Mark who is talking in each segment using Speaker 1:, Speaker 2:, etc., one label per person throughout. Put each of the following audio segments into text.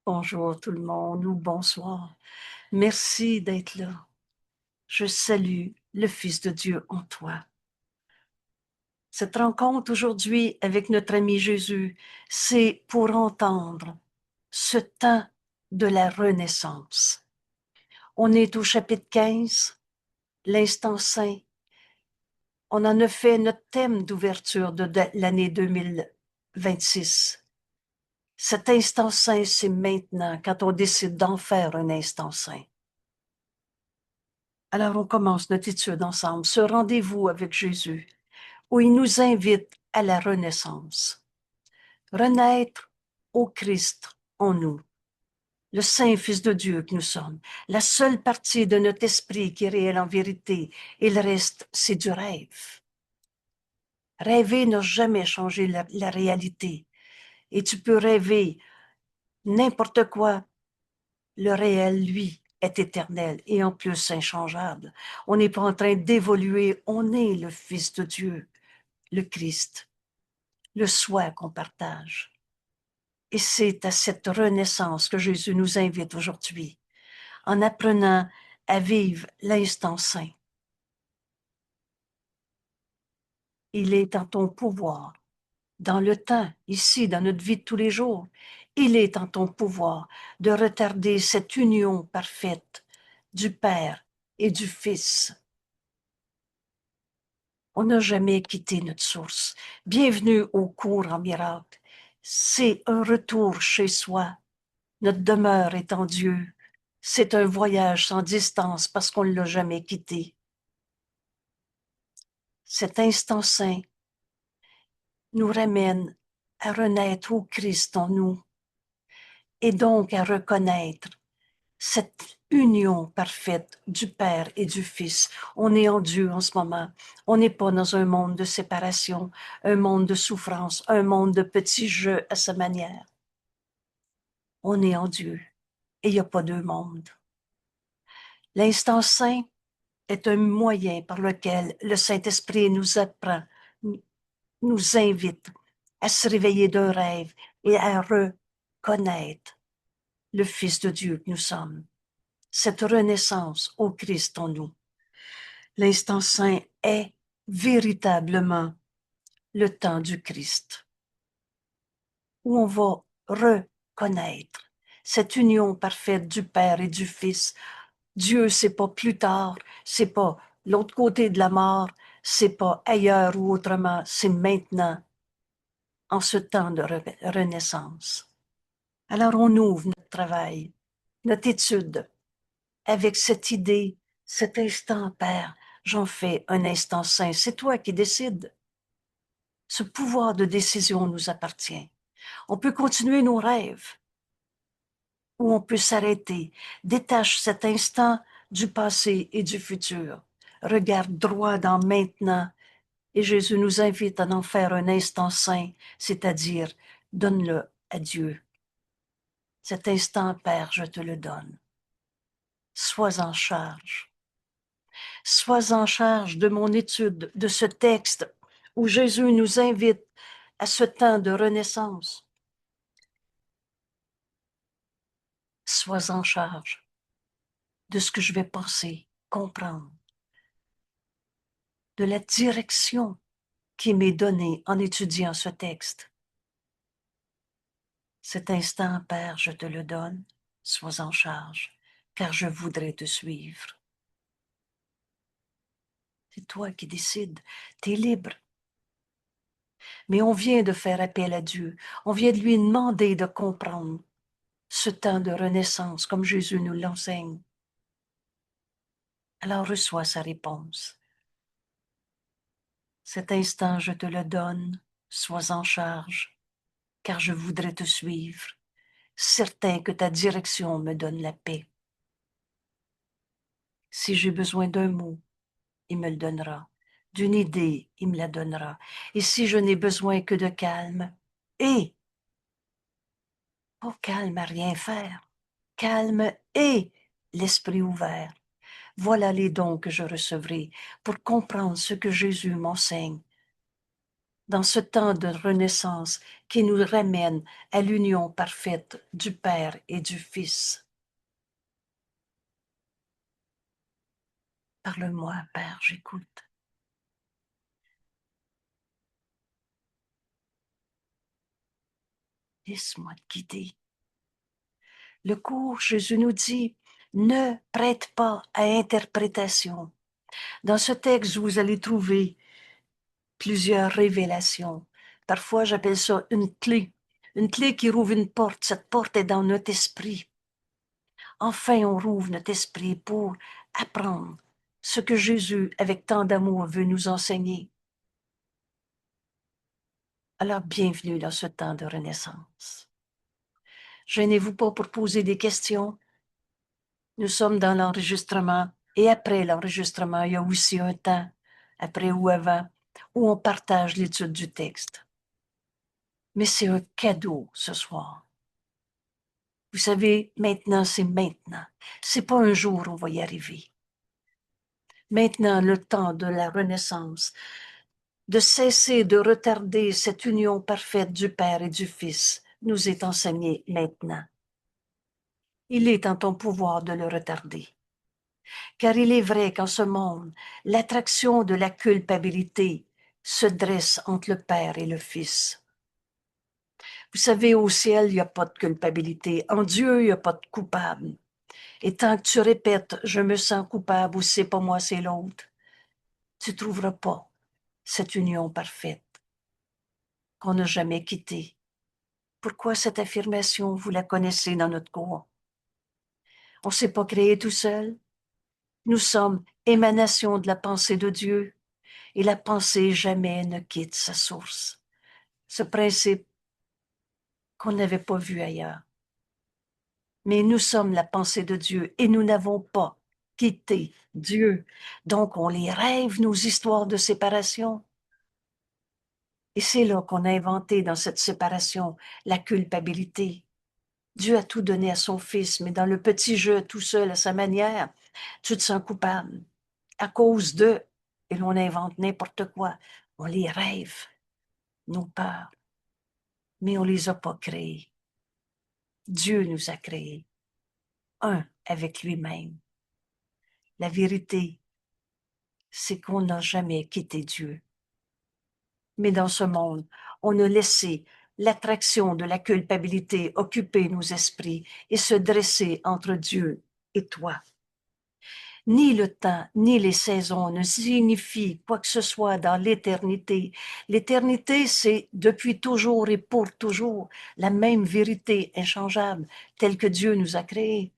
Speaker 1: Bonjour tout le monde ou bonsoir. Merci d'être là. Je salue le Fils de Dieu en toi. Cette rencontre aujourd'hui avec notre ami Jésus, c'est pour entendre ce temps de la renaissance. On est au chapitre 15, l'instant saint. On en a fait notre thème d'ouverture de l'année 2026. Cet instant saint, c'est maintenant, quand on décide d'en faire un instant saint. Alors, on commence notre étude ensemble, ce rendez-vous avec Jésus, où il nous invite à la renaissance. Renaître au Christ en nous, le Saint Fils de Dieu que nous sommes, la seule partie de notre esprit qui est réelle en vérité, et le reste, c'est du rêve. Rêver n'a jamais changé la réalité. Et tu peux rêver n'importe quoi. Le réel, lui, est éternel et en plus inchangeable. On n'est pas en train d'évoluer, on est le Fils de Dieu, le Christ, le soi qu'on partage. Et c'est à cette renaissance que Jésus nous invite aujourd'hui, en apprenant à vivre l'instant saint. Il est en ton pouvoir, dans le temps, ici, dans notre vie de tous les jours. Il est en ton pouvoir de retarder cette union parfaite du Père et du Fils. On n'a jamais quitté notre source. Bienvenue au cours en miracle. C'est un retour chez soi. Notre demeure est en Dieu. C'est un voyage sans distance parce qu'on ne l'a jamais quitté. Cet instant saint nous ramène à renaître au Christ en nous et donc à reconnaître cette union parfaite du Père et du Fils. On est en Dieu en ce moment. On n'est pas dans un monde de séparation, un monde de souffrance, un monde de petits jeux à sa manière. On est en Dieu et il n'y a pas deux mondes. L'instant saint est un moyen par lequel le Saint-Esprit nous apprend, nous invite à se réveiller d'un rêve et à reconnaître le Fils de Dieu que nous sommes. Cette renaissance au Christ en nous. L'instant saint est véritablement le temps du Christ, où on va reconnaître cette union parfaite du Père et du Fils. Dieu, c'est pas plus tard, c'est pas l'autre côté de la mort, c'est pas ailleurs ou autrement, c'est maintenant, en ce temps de renaissance. Alors on ouvre notre travail, notre étude, avec cette idée, cet instant, Père, j'en fais un instant saint. C'est toi qui décides. Ce pouvoir de décision nous appartient. On peut continuer nos rêves ou on peut s'arrêter. Détache cet instant du passé et du futur. Regarde droit dans maintenant et Jésus nous invite à en faire un instant saint, c'est-à-dire donne-le à Dieu. Cet instant, Père, je te le donne. Sois en charge. Sois en charge de mon étude de ce texte où Jésus nous invite à ce temps de renaissance. Sois en charge de ce que je vais penser, comprendre, de la direction qui m'est donnée en étudiant ce texte. Cet instant, Père, je te le donne, sois en charge, car je voudrais te suivre. C'est toi qui décides, tu es libre. Mais on vient de faire appel à Dieu, on vient de lui demander de comprendre ce temps de renaissance comme Jésus nous l'enseigne. Alors reçois sa réponse. Cet instant, je te le donne, sois en charge, car je voudrais te suivre, certain que ta direction me donne la paix. Si j'ai besoin d'un mot, il me le donnera. D'une idée, il me la donnera. Et si je n'ai besoin que de calme, et pas calme à rien faire, calme et l'esprit ouvert. Voilà les dons que je recevrai pour comprendre ce que Jésus m'enseigne dans ce temps de renaissance qui nous ramène à l'union parfaite du Père et du Fils. Parle-moi, Père, j'écoute. Laisse-moi te guider. Le cours, Jésus nous dit, ne prête pas à interprétation. Dans ce texte, vous allez trouver plusieurs révélations. Parfois, j'appelle ça une clé qui rouvre une porte. Cette porte est dans notre esprit. Enfin, on rouvre notre esprit pour apprendre ce que Jésus, avec tant d'amour, veut nous enseigner. Alors, bienvenue dans ce temps de renaissance. Gênez-vous pas pour poser des questions. Nous sommes dans l'enregistrement et après l'enregistrement, il y a aussi un temps, après ou avant, où on partage l'étude du texte. Mais c'est un cadeau ce soir. Vous savez, maintenant, c'est maintenant. C'est pas un jour on va y arriver. Maintenant, le temps de la renaissance, de cesser de retarder cette union parfaite du Père et du Fils, nous est enseigné maintenant. Il est en ton pouvoir de le retarder. Car il est vrai qu'en ce monde, l'attraction de la culpabilité se dresse entre le Père et le Fils. Vous savez, au ciel, il n'y a pas de culpabilité. En Dieu, il n'y a pas de coupable. Et tant que tu répètes « je me sens coupable » ou « c'est pas moi, c'est l'autre », tu ne trouveras pas cette union parfaite qu'on n'a jamais quittée. Pourquoi cette affirmation, vous la connaissez dans notre cours? On ne s'est pas créé tout seul. Nous sommes émanation de la pensée de Dieu et la pensée jamais ne quitte sa source. Ce principe qu'on n'avait pas vu ailleurs. Mais nous sommes la pensée de Dieu et nous n'avons pas quitté Dieu. Donc on les rêve, nos histoires de séparation. Et c'est là qu'on a inventé dans cette séparation la culpabilité. Dieu a tout donné à son Fils, mais dans le petit jeu, tout seul, à sa manière, tu te sens coupable. À cause d'eux, et l'on invente n'importe quoi. On les rêve, nos peurs, mais on les a pas créés. Dieu nous a créés, un avec lui-même. La vérité, c'est qu'on n'a jamais quitté Dieu. Mais dans ce monde, on a laissé l'attraction de la culpabilité occuper nos esprits et se dresser entre Dieu et toi. Ni le temps, ni les saisons ne signifient quoi que ce soit dans l'éternité. L'éternité, c'est depuis toujours et pour toujours la même vérité inchangeable telle que Dieu nous a créés.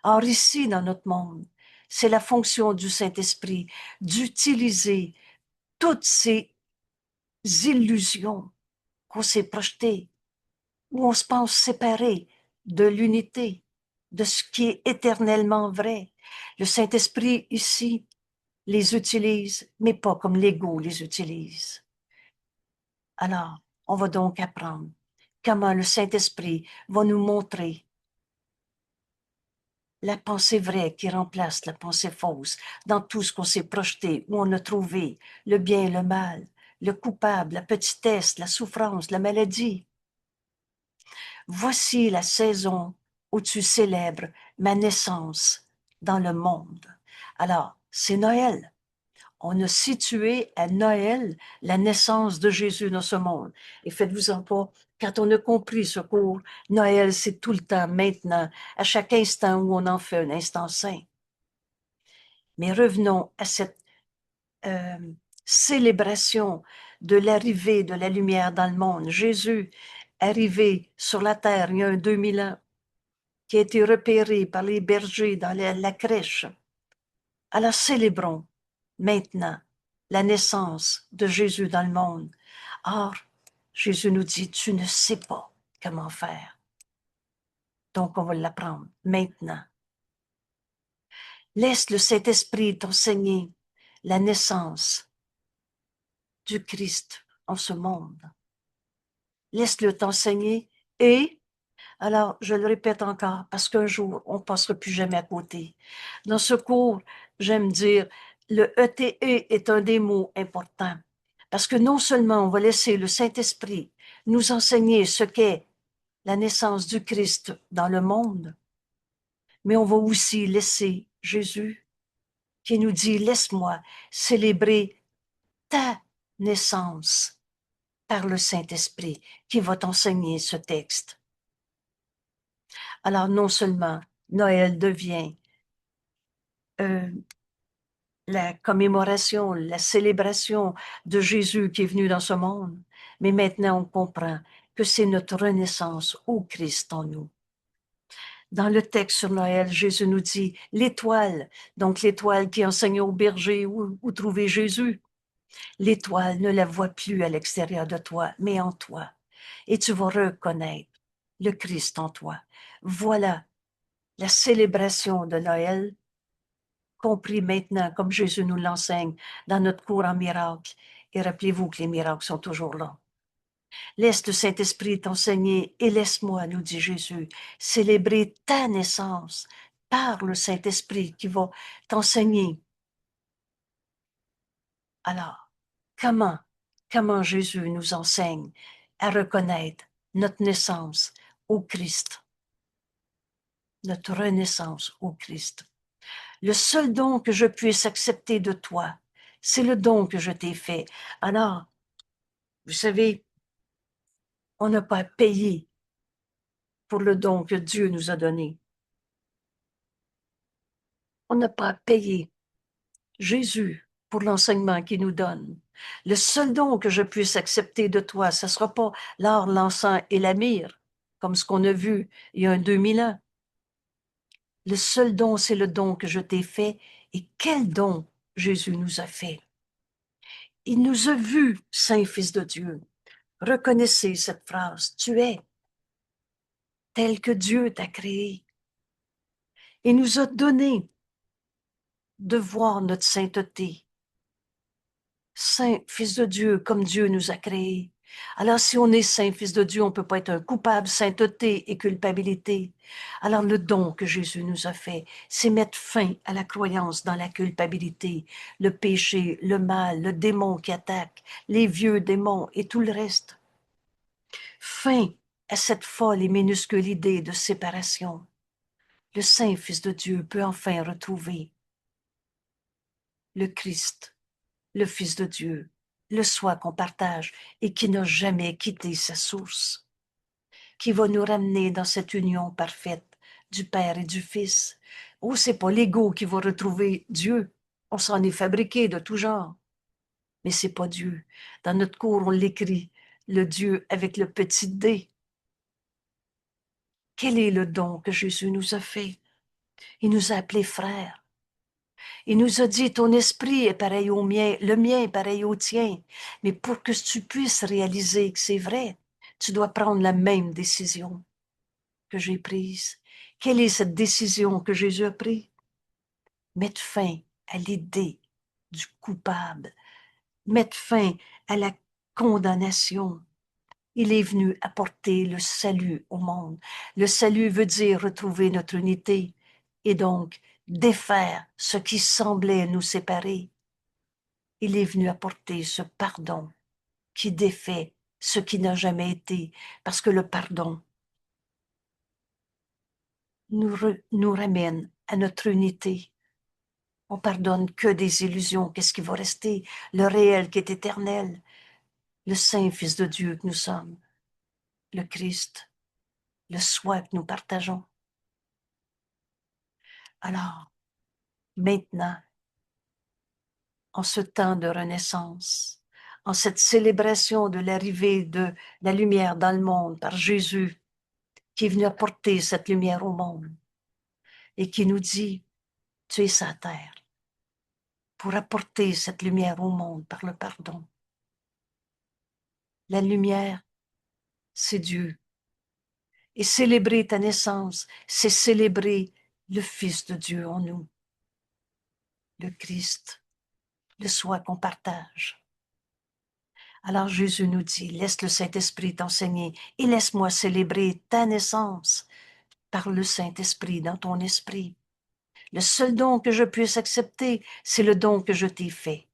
Speaker 1: Or, ici, dans notre monde, c'est la fonction du Saint-Esprit d'utiliser toutes ces illusions qu'on s'est projetées, où on se pense séparé de l'unité, de ce qui est éternellement vrai. Le Saint-Esprit, ici, les utilise, mais pas comme l'ego les utilise. Alors, on va donc apprendre comment le Saint-Esprit va nous montrer la pensée vraie qui remplace la pensée fausse dans tout ce qu'on s'est projeté, où on a trouvé le bien et le mal, le coupable, la petitesse, la souffrance, la maladie. Voici la saison où tu célèbres ma naissance dans le monde. Alors, c'est Noël. On a situé à Noël la naissance de Jésus dans ce monde. Et faites-vous-en pas, quand on a compris ce cours, Noël, c'est tout le temps, maintenant, à chaque instant où on en fait un instant saint. Mais revenons à cette euh, célébration de l'arrivée de la lumière dans le monde. Jésus, arrivé sur la terre il y a 2000 ans, qui a été repéré par les bergers dans la crèche. Alors célébrons maintenant la naissance de Jésus dans le monde. Or, Jésus nous dit, tu ne sais pas comment faire. Donc, on va l'apprendre maintenant. Laisse le Saint-Esprit t'enseigner la naissance du Christ en ce monde. Laisse-le t'enseigner et, alors, je le répète encore, parce qu'un jour, on ne passera plus jamais à côté. Dans ce cours, j'aime dire, le ETE est un des mots importants. Parce que non seulement on va laisser le Saint-Esprit nous enseigner ce qu'est la naissance du Christ dans le monde, mais on va aussi laisser Jésus qui nous dit, laisse-moi célébrer ta naissance par le Saint-Esprit qui va t'enseigner ce texte. Alors non seulement Noël devient la commémoration, la célébration de Jésus qui est venu dans ce monde, mais maintenant on comprend que c'est notre renaissance au Christ en nous. Dans le texte sur Noël, Jésus nous dit l'étoile, donc l'étoile qui enseigne aux bergers où trouver Jésus. L'étoile ne la voit plus à l'extérieur de toi, mais en toi. Et tu vas reconnaître le Christ en toi. Voilà la célébration de Noël, compris maintenant comme Jésus nous l'enseigne dans notre cours en miracle. Et rappelez-vous que les miracles sont toujours là. Laisse le Saint-Esprit t'enseigner et laisse-moi, nous dit Jésus, célébrer ta naissance par le Saint-Esprit qui va t'enseigner. Alors, comment Jésus nous enseigne à reconnaître notre naissance au Christ, notre renaissance au Christ. Le seul don que je puisse accepter de toi, c'est le don que je t'ai fait. Alors, vous savez, on n'a pas payé pour le don que Dieu nous a donné. On n'a pas payé Jésus pour l'enseignement qu'il nous donne. Le seul don que je puisse accepter de toi, ce ne sera pas l'or, l'encens et la myrrhe, comme ce qu'on a vu il y a 2000 ans. Le seul don, c'est le don que je t'ai fait. Et quel don Jésus nous a fait. Il nous a vus, Saint Fils de Dieu. Reconnaissez cette phrase. Tu es tel que Dieu t'a créé. Il nous a donné de voir notre sainteté. Saint Fils de Dieu, comme Dieu nous a créés. Alors, si on est Saint Fils de Dieu, on ne peut pas être un coupable, sainteté et culpabilité. Alors, le don que Jésus nous a fait, c'est mettre fin à la croyance dans la culpabilité, le péché, le mal, le démon qui attaque, les vieux démons et tout le reste. Fin à cette folle et minuscule idée de séparation. Le Saint Fils de Dieu peut enfin retrouver le Christ, le Fils de Dieu, le soi qu'on partage et qui n'a jamais quitté sa source, qui va nous ramener dans cette union parfaite du Père et du Fils. Oh, c'est pas l'ego qui va retrouver Dieu. On s'en est fabriqué de tout genre. Mais c'est pas Dieu. Dans notre cours, on l'écrit, le Dieu avec le petit D. Quel est le don que Jésus nous a fait? Il nous a appelés frères. Il nous a dit, ton esprit est pareil au mien, le mien est pareil au tien. Mais pour que tu puisses réaliser que c'est vrai, tu dois prendre la même décision que j'ai prise. Quelle est cette décision que Jésus a prise? Mettre fin à l'idée du coupable, mettre fin à la condamnation. Il est venu apporter le salut au monde. Le salut veut dire retrouver notre unité et donc défaire ce qui semblait nous séparer. Il est venu apporter ce pardon qui défait ce qui n'a jamais été, parce que le pardon nous ramène à notre unité. On pardonne que des illusions. Qu'est-ce qui va rester? Le réel qui est éternel, le Saint Fils de Dieu que nous sommes, le Christ, le soi que nous partageons. Alors, maintenant, en ce temps de renaissance, en cette célébration de l'arrivée de la lumière dans le monde par Jésus, qui est venu apporter cette lumière au monde et qui nous dit, tu es sa terre, pour apporter cette lumière au monde par le pardon. La lumière, c'est Dieu. Et célébrer ta naissance, c'est célébrer le Fils de Dieu en nous, le Christ, le soi qu'on partage. Alors Jésus nous dit, laisse le Saint-Esprit t'enseigner et laisse-moi célébrer ta naissance par le Saint-Esprit dans ton esprit. Le seul don que je puisse accepter, c'est le don que je t'ai fait.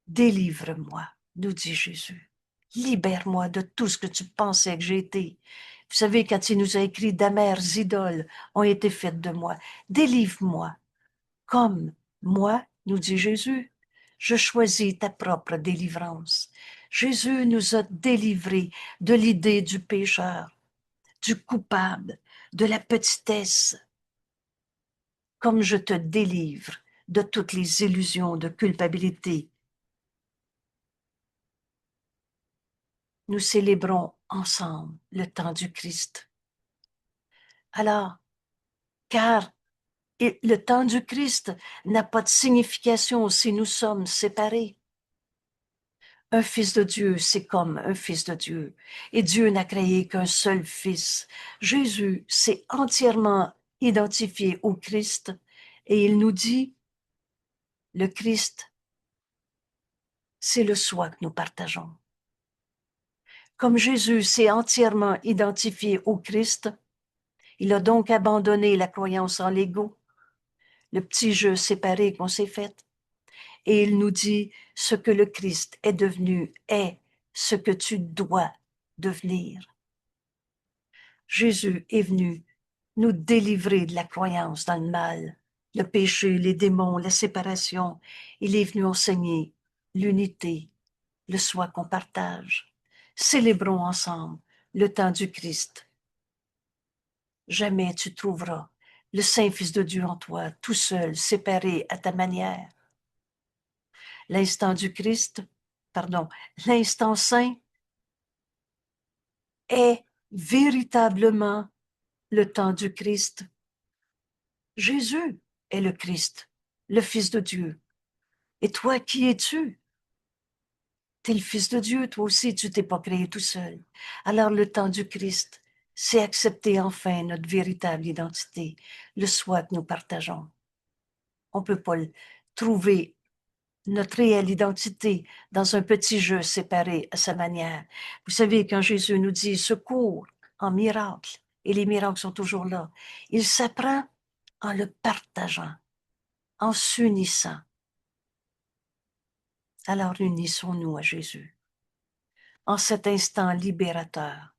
Speaker 1: Délivre-moi, nous dit Jésus. Libère-moi de tout ce que tu pensais que j'ai été. Vous savez, quand il nous a écrit, d'amères idoles ont été faites de moi. Délivre-moi. Comme moi, nous dit Jésus, je choisis ta propre délivrance. Jésus nous a délivrés de l'idée du pécheur, du coupable, de la petitesse, comme je te délivre de toutes les illusions de culpabilité. Nous célébrons ensemble le temps du Christ. Alors, car le temps du Christ n'a pas de signification si nous sommes séparés. Un fils de Dieu, c'est comme un fils de Dieu. Et Dieu n'a créé qu'un seul fils. Jésus s'est entièrement identifié au Christ et il nous dit, le Christ, c'est le soi que nous partageons. Comme Jésus s'est entièrement identifié au Christ, il a donc abandonné la croyance en l'ego, le petit jeu séparé qu'on s'est fait. Et il nous dit, ce que le Christ est devenu est ce que tu dois devenir. Jésus est venu nous délivrer de la croyance dans le mal, le péché, les démons, la séparation. Il est venu enseigner l'unité, le soi qu'on partage. Célébrons ensemble le temps du Christ. Jamais tu trouveras le Saint-Fils de Dieu en toi, tout seul, séparé à ta manière. L'instant du Christ, l'instant saint est véritablement le temps du Christ. Jésus est le Christ, le Fils de Dieu. Et toi, qui es-tu? Tu es le Fils de Dieu, toi aussi, tu t'es pas créé tout seul. Alors le temps du Christ, c'est accepter enfin notre véritable identité, le soi que nous partageons. On peut pas trouver notre réelle identité dans un petit jeu séparé à sa manière. Vous savez, quand Jésus nous dit secours en miracle, et les miracles sont toujours là, il s'apprend en le partageant, en s'unissant. Alors unissons-nous à Jésus en cet instant libérateur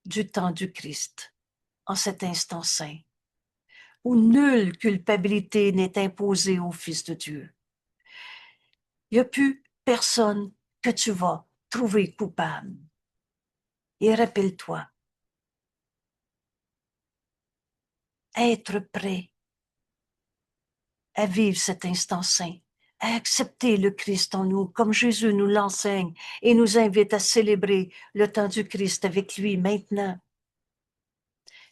Speaker 1: du temps du Christ, en cet instant saint, où nulle culpabilité n'est imposée au Fils de Dieu. Il n'y a plus personne que tu vas trouver coupable. Et rappelle-toi, être prêt à vivre cet instant saint, à accepter le Christ en nous, comme Jésus nous l'enseigne et nous invite à célébrer le temps du Christ avec lui maintenant.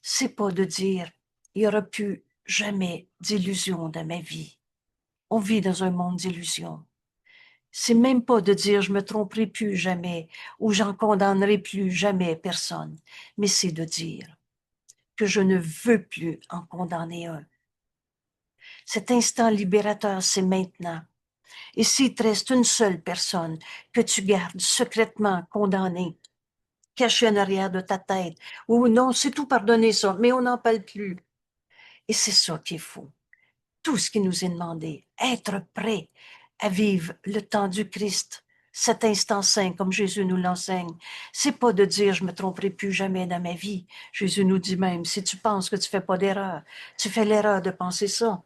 Speaker 1: C'est pas de dire, il n'y aura plus jamais d'illusion dans ma vie. On vit dans un monde d'illusions. C'est même pas de dire, je me tromperai plus jamais ou j'en condamnerai plus jamais personne, mais c'est de dire que je ne veux plus en condamner un. Cet instant libérateur, c'est maintenant. Et s'il te reste une seule personne que tu gardes secrètement condamnée, cachée en arrière de ta tête, ou non, c'est tout pardonné ça, mais on n'en parle plus. Et c'est ça qu'il faut. Tout ce qui nous est demandé, être prêt à vivre le temps du Christ, cet instant saint comme Jésus nous l'enseigne. C'est pas de dire je me tromperai plus jamais dans ma vie. Jésus nous dit même, si tu penses que tu fais pas d'erreur, tu fais l'erreur de penser ça.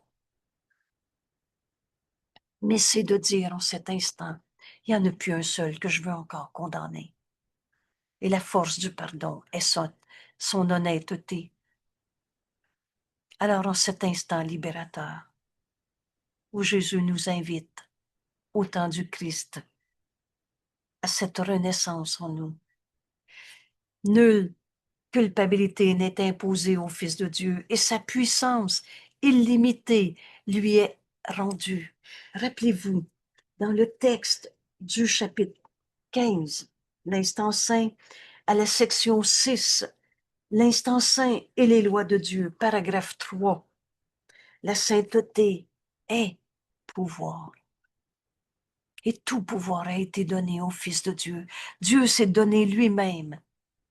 Speaker 1: Mais c'est de dire en cet instant, il n'y en a plus un seul que je veux encore condamner. Et la force du pardon est son honnêteté. Alors en cet instant libérateur, où Jésus nous invite au temps du Christ, à cette renaissance en nous. Nulle culpabilité n'est imposée au Fils de Dieu et sa puissance illimitée lui est rendue. Rappelez-vous, dans le texte du chapitre 15, l'instant saint, à la section 6, l'instant saint et les lois de Dieu, paragraphe 3, la sainteté est pouvoir. Et tout pouvoir a été donné au Fils de Dieu. Dieu s'est donné lui-même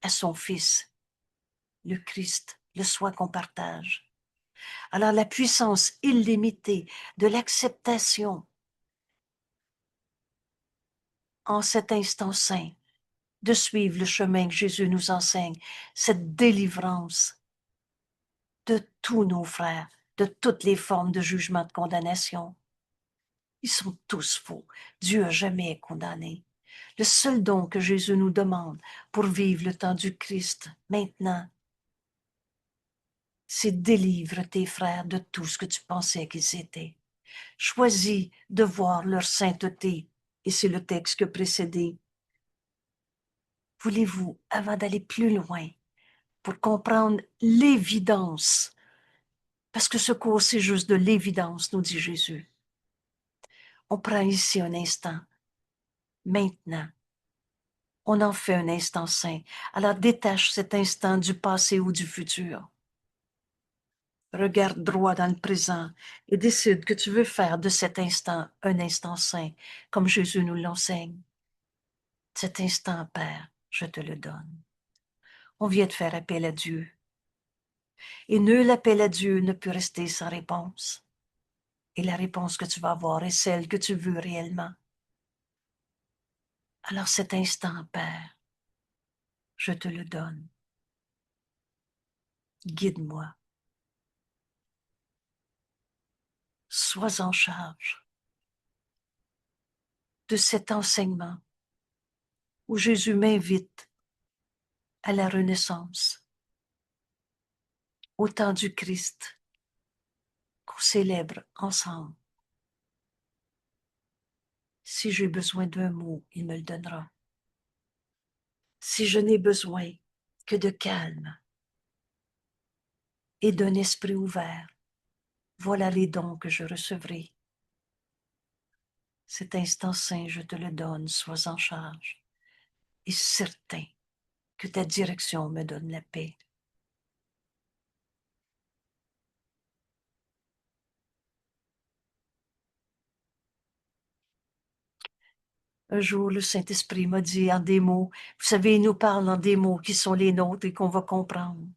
Speaker 1: à son Fils, le Christ, le soi qu'on partage. Alors la puissance illimitée de l'acceptation en cet instant saint, de suivre le chemin que Jésus nous enseigne, cette délivrance de tous nos frères, de toutes les formes de jugement, de condamnation. Ils sont tous faux. Dieu n'a jamais condamné. Le seul don que Jésus nous demande pour vivre le temps du Christ maintenant, c'est délivre tes frères de tout ce que tu pensais qu'ils étaient. Choisis de voir leur sainteté. Et c'est le texte qui a précédé. Voulez-vous, avant d'aller plus loin, pour comprendre l'évidence, parce que ce cours, c'est juste de l'évidence, nous dit Jésus. On prend ici un instant, maintenant. On en fait un instant saint. Alors détache cet instant du passé ou du futur. Regarde droit dans le présent et décide que tu veux faire de cet instant un instant saint, comme Jésus nous l'enseigne. Cet instant, Père, je te le donne. On vient de faire appel à Dieu. Et nul appel à Dieu ne peut rester sans réponse. Et la réponse que tu vas avoir est celle que tu veux réellement. Alors cet instant, Père, je te le donne. Guide-moi. Sois en charge de cet enseignement où Jésus m'invite à la renaissance, au temps du Christ, qu'on célèbre ensemble. Si j'ai besoin d'un mot, il me le donnera. Si je n'ai besoin que de calme et d'un esprit ouvert, voilà les dons que je recevrai. Cet instant saint, je te le donne, sois en charge, et certain que ta direction me donne la paix. Un jour, le Saint-Esprit m'a dit en des mots, vous savez, il nous parle en des mots qui sont les nôtres et qu'on va comprendre.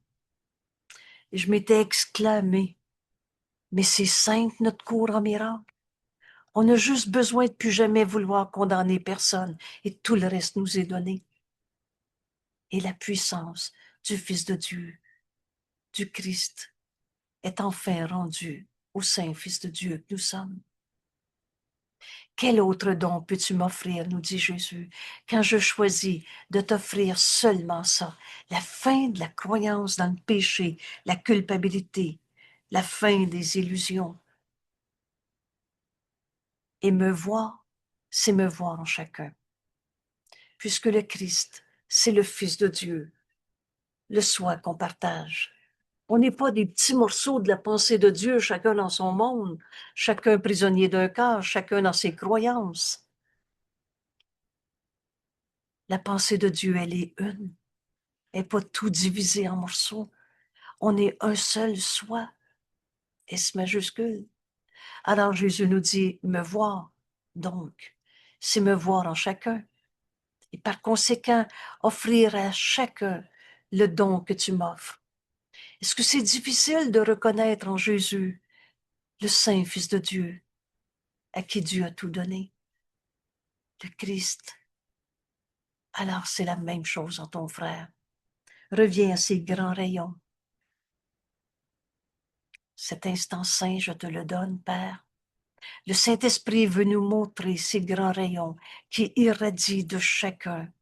Speaker 1: Et je m'étais exclamée, mais c'est simple notre cours en miracle. On a juste besoin de plus jamais vouloir condamner personne et tout le reste nous est donné. Et la puissance du Fils de Dieu, du Christ, est enfin rendue au Saint-Fils de Dieu que nous sommes. Quel autre don peux-tu m'offrir, nous dit Jésus, quand je choisis de t'offrir seulement ça, la fin de la croyance dans le péché, la culpabilité, la fin des illusions. Et me voir, c'est me voir en chacun. Puisque le Christ, c'est le Fils de Dieu, le soi qu'on partage. On n'est pas des petits morceaux de la pensée de Dieu, chacun dans son monde, chacun prisonnier d'un corps, chacun dans ses croyances. La pensée de Dieu, elle est une. Elle n'est pas tout divisé en morceaux. On est un seul soi, S majuscule. Alors Jésus nous dit, me voir, donc, c'est me voir en chacun. Et par conséquent, offrir à chacun le don que tu m'offres. Est-ce que c'est difficile de reconnaître en Jésus le Saint Fils de Dieu, à qui Dieu a tout donné, le Christ? Alors c'est la même chose en ton frère. Reviens à ces grands rayons. Cet instant saint, je te le donne, Père. Le Saint-Esprit veut nous montrer ces grands rayons qui irradient de chacun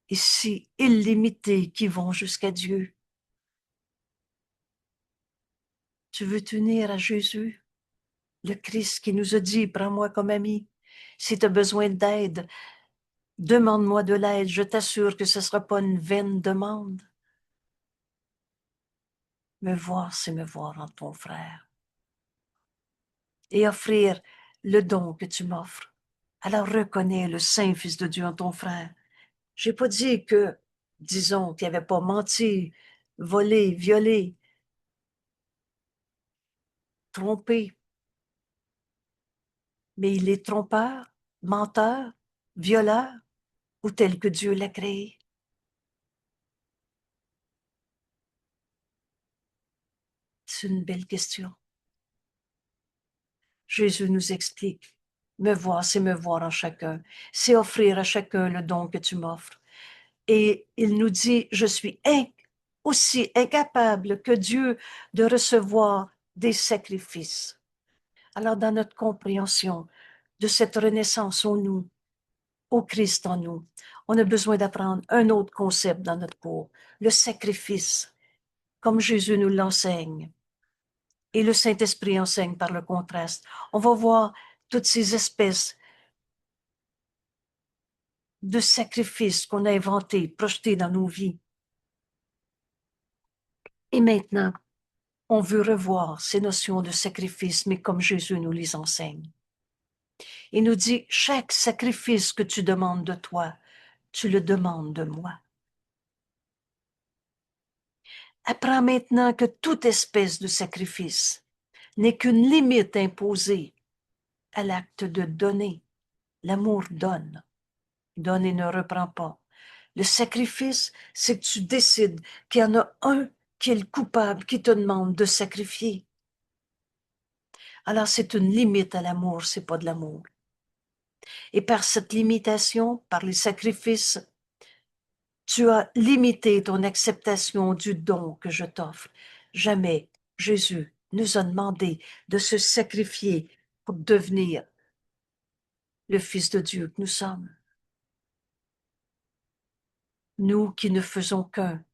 Speaker 1: et si illimités qui vont jusqu'à Dieu. Tu veux t'unir à Jésus, le Christ qui nous a dit, prends-moi comme ami. Si tu as besoin d'aide, demande-moi de l'aide. Je t'assure que ce ne sera pas une vaine demande. Me voir, c'est me voir en ton frère. Et offrir le don que tu m'offres. Alors reconnais le Saint Fils de Dieu en ton frère. J'ai pas dit que, disons, qu'il n'avait pas menti, volé, violé, trompé. Mais il est trompeur, menteur, violeur, ou tel que Dieu l'a créé. C'est une belle question. Jésus nous explique Me voir, c'est me voir en chacun. C'est offrir à chacun le don que tu m'offres. Et il nous dit, je suis aussi incapable que Dieu de recevoir des sacrifices. Alors, dans notre compréhension de cette renaissance en nous, au Christ en nous, on a besoin d'apprendre un autre concept dans notre cours, le sacrifice, comme Jésus nous l'enseigne. Et le Saint-Esprit enseigne par le contraste. On va voir toutes ces espèces de sacrifices qu'on a inventés, projetés dans nos vies. Et maintenant, on veut revoir ces notions de sacrifice, mais comme Jésus nous les enseigne. Il nous dit, chaque sacrifice que tu demandes de toi, tu le demandes de moi. Apprends maintenant que toute espèce de sacrifice n'est qu'une limite imposée à l'acte de donner. L'amour donne. Donne et ne reprend pas. Le sacrifice, c'est que tu décides qu'il y en a un qui est le coupable, qui te demande de sacrifier. Alors c'est une limite à l'amour, c'est pas de l'amour. Et par cette limitation, par les sacrifices, tu as limité ton acceptation du don que je t'offre. Jamais Jésus nous a demandé de se sacrifier pour devenir le Fils de Dieu que nous sommes. Nous qui ne faisons qu'un,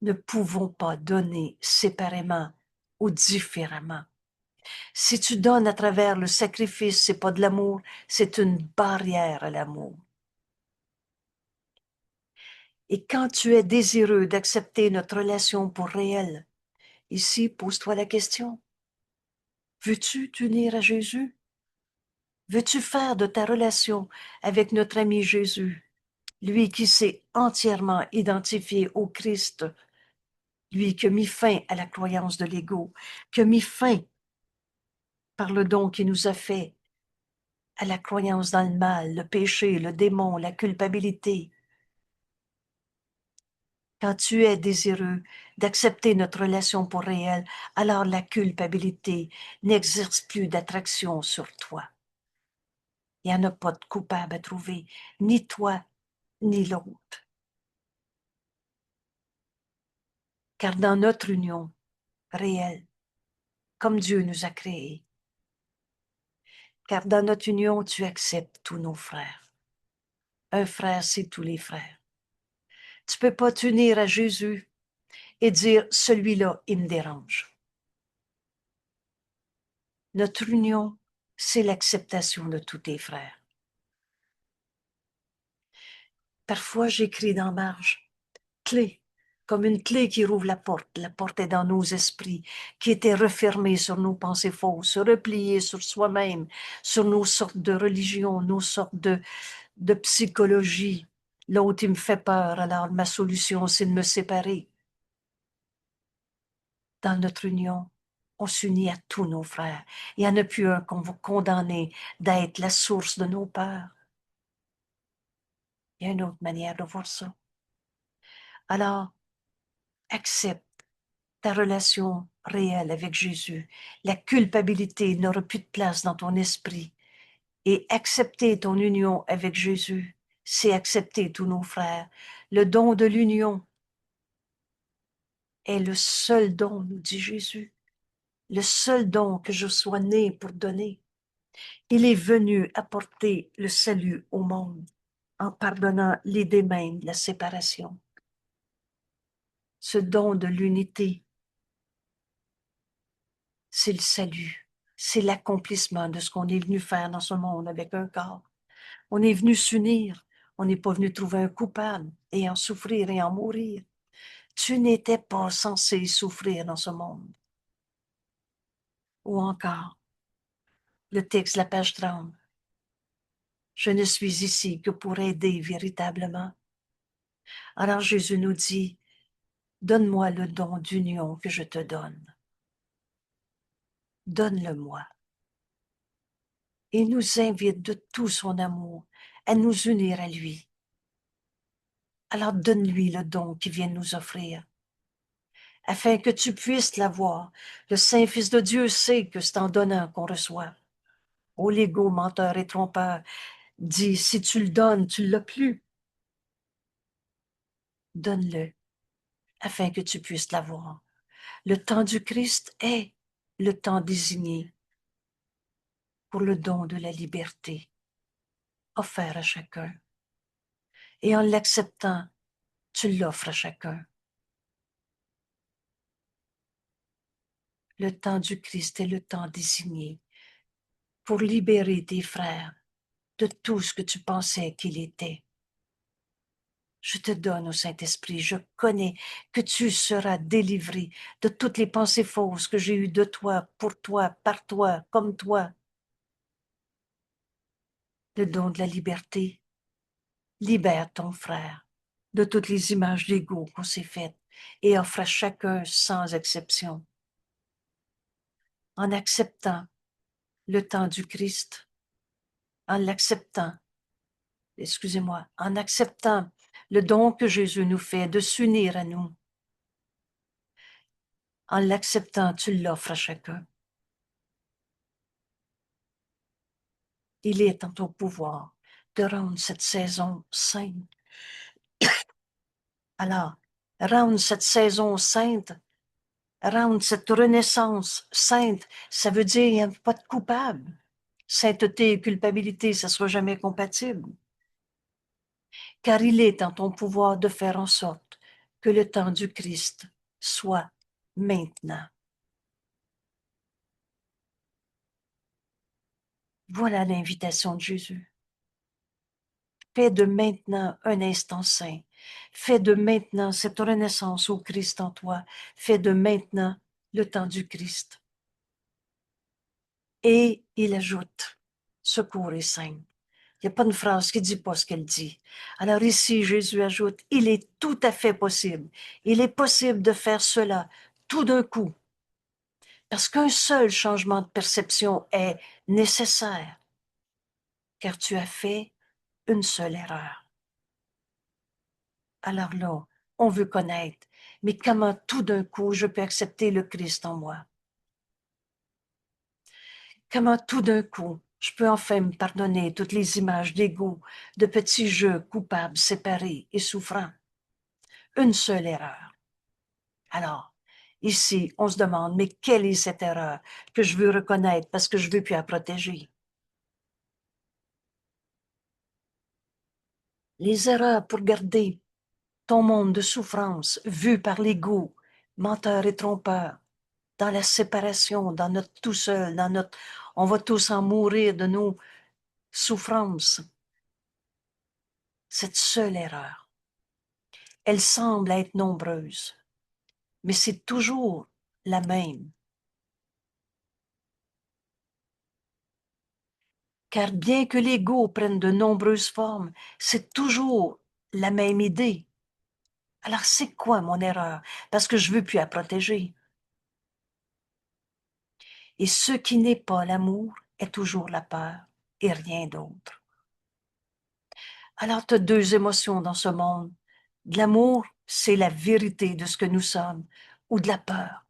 Speaker 1: ne pouvons pas donner séparément ou différemment. Si tu donnes à travers le sacrifice, c'est pas de l'amour, c'est une barrière à l'amour. Et quand tu es désireux d'accepter notre relation pour réelle, ici, pose-toi la question. Veux-tu t'unir à Jésus? Veux-tu faire de ta relation avec notre ami Jésus, lui qui s'est entièrement identifié au Christ, lui qui a mis fin à la croyance de l'ego, qui a mis fin par le don qu'il nous a fait à la croyance dans le mal, le péché, le démon, la culpabilité. Quand tu es désireux d'accepter notre relation pour réelle, alors la culpabilité n'exerce plus d'attraction sur toi. Il n'y en a pas de coupable à trouver, ni toi, ni l'autre. Car dans notre union réelle, comme Dieu nous a créés, car dans notre union, tu acceptes tous nos frères. Un frère, c'est tous les frères. Tu ne peux pas t'unir à Jésus et dire, celui-là, il me dérange. Notre union, c'est l'acceptation de tous tes frères. Parfois, j'écris dans marge, clé, comme une clé qui rouvre la porte. La porte est dans nos esprits, qui étaient refermés sur nos pensées fausses, repliés sur soi-même, sur nos sortes de religions, nos sortes de psychologie. L'autre, il me fait peur, alors ma solution, c'est de me séparer. Dans notre union, on s'unit à tous nos frères. Il n'y en a plus un qu'on va condamner d'être la source de nos peurs. Il y a une autre manière de voir ça. Alors, accepte ta relation réelle avec Jésus. La culpabilité n'aura plus de place dans ton esprit. Et accepter ton union avec Jésus, c'est accepter tous nos frères. Le don de l'union est le seul don, nous dit Jésus. Le seul don que je sois né pour donner. Il est venu apporter le salut au monde en pardonnant l'idée même de la séparation. Ce don de l'unité, c'est le salut, c'est l'accomplissement de ce qu'on est venu faire dans ce monde avec un corps. On est venu s'unir, on n'est pas venu trouver un coupable et en souffrir et en mourir. Tu n'étais pas censé souffrir dans ce monde. Ou encore, le texte de la page 30. Je ne suis ici que pour aider véritablement. Alors Jésus nous dit, donne-moi le don d'union que je te donne. Donne-le-moi. Il nous invite de tout son amour à nous unir à lui. Alors donne-lui le don qu'il vient nous offrir. afin que tu puisses la voir. Le Saint-Fils de Dieu sait que c'est en donnant qu'on reçoit. Ô l'ego, menteur et trompeur, dit, si tu le donnes, tu ne l'as plus. Donne-le, afin que tu puisses la voir. Le temps du Christ est le temps désigné pour le don de la liberté offert à chacun. Et en l'acceptant, tu l'offres à chacun. Le temps du Christ est le temps désigné pour libérer tes frères de tout ce que tu pensais qu'il était. Je te donne au Saint-Esprit, je connais que tu seras délivré de toutes les pensées fausses que j'ai eues de toi, pour toi, par toi, comme toi. Le don de la liberté libère ton frère de toutes les images d'ego qu'on s'est faites et offre à chacun sans exception. En acceptant le temps du Christ, en l'acceptant, excusez-moi, en acceptant le don que Jésus nous fait de s'unir à nous, en l'acceptant, tu l'offres à chacun. Il est en ton pouvoir de rendre cette saison sainte. Alors, rendre cette saison sainte, rendre cette renaissance sainte, ça veut dire qu'il n'y a pas de coupable. Sainteté et culpabilité, ça ne sera jamais compatible. Car il est en ton pouvoir de faire en sorte que le temps du Christ soit maintenant. Voilà l'invitation de Jésus. Fais de maintenant un instant saint. Fais de maintenant cette renaissance au Christ en toi. Fais de maintenant le temps du Christ. Et il ajoute, secours et saint. Il n'y a pas une phrase qui ne dit pas ce qu'elle dit. Alors ici, Jésus ajoute, il est tout à fait possible. Il est possible de faire cela tout d'un coup. Parce qu'un seul changement de perception est nécessaire. Car tu as fait une seule erreur. Alors là, on veut connaître, mais comment tout d'un coup je peux accepter le Christ en moi? Comment tout d'un coup je peux enfin me pardonner toutes les images d'ego, de petits jeux coupables, séparés et souffrants? Une seule erreur. Alors, ici, on se demande, mais quelle est cette erreur que je veux reconnaître parce que je veux plus la protéger? Les erreurs pour garder ton monde de souffrance vu par l'ego, menteur et trompeur, dans la séparation, dans notre tout seul, dans notre, on va tous en mourir de nos souffrances. Cette seule erreur, elle semble être nombreuse, mais c'est toujours la même. Car bien que l'ego prenne de nombreuses formes, c'est toujours la même idée. Alors c'est quoi mon erreur? Parce que je veux plus la protéger. Et ce qui n'est pas l'amour est toujours la peur et rien d'autre. Alors tu as deux émotions dans ce monde. De l'amour, c'est la vérité de ce que nous sommes, ou de la peur,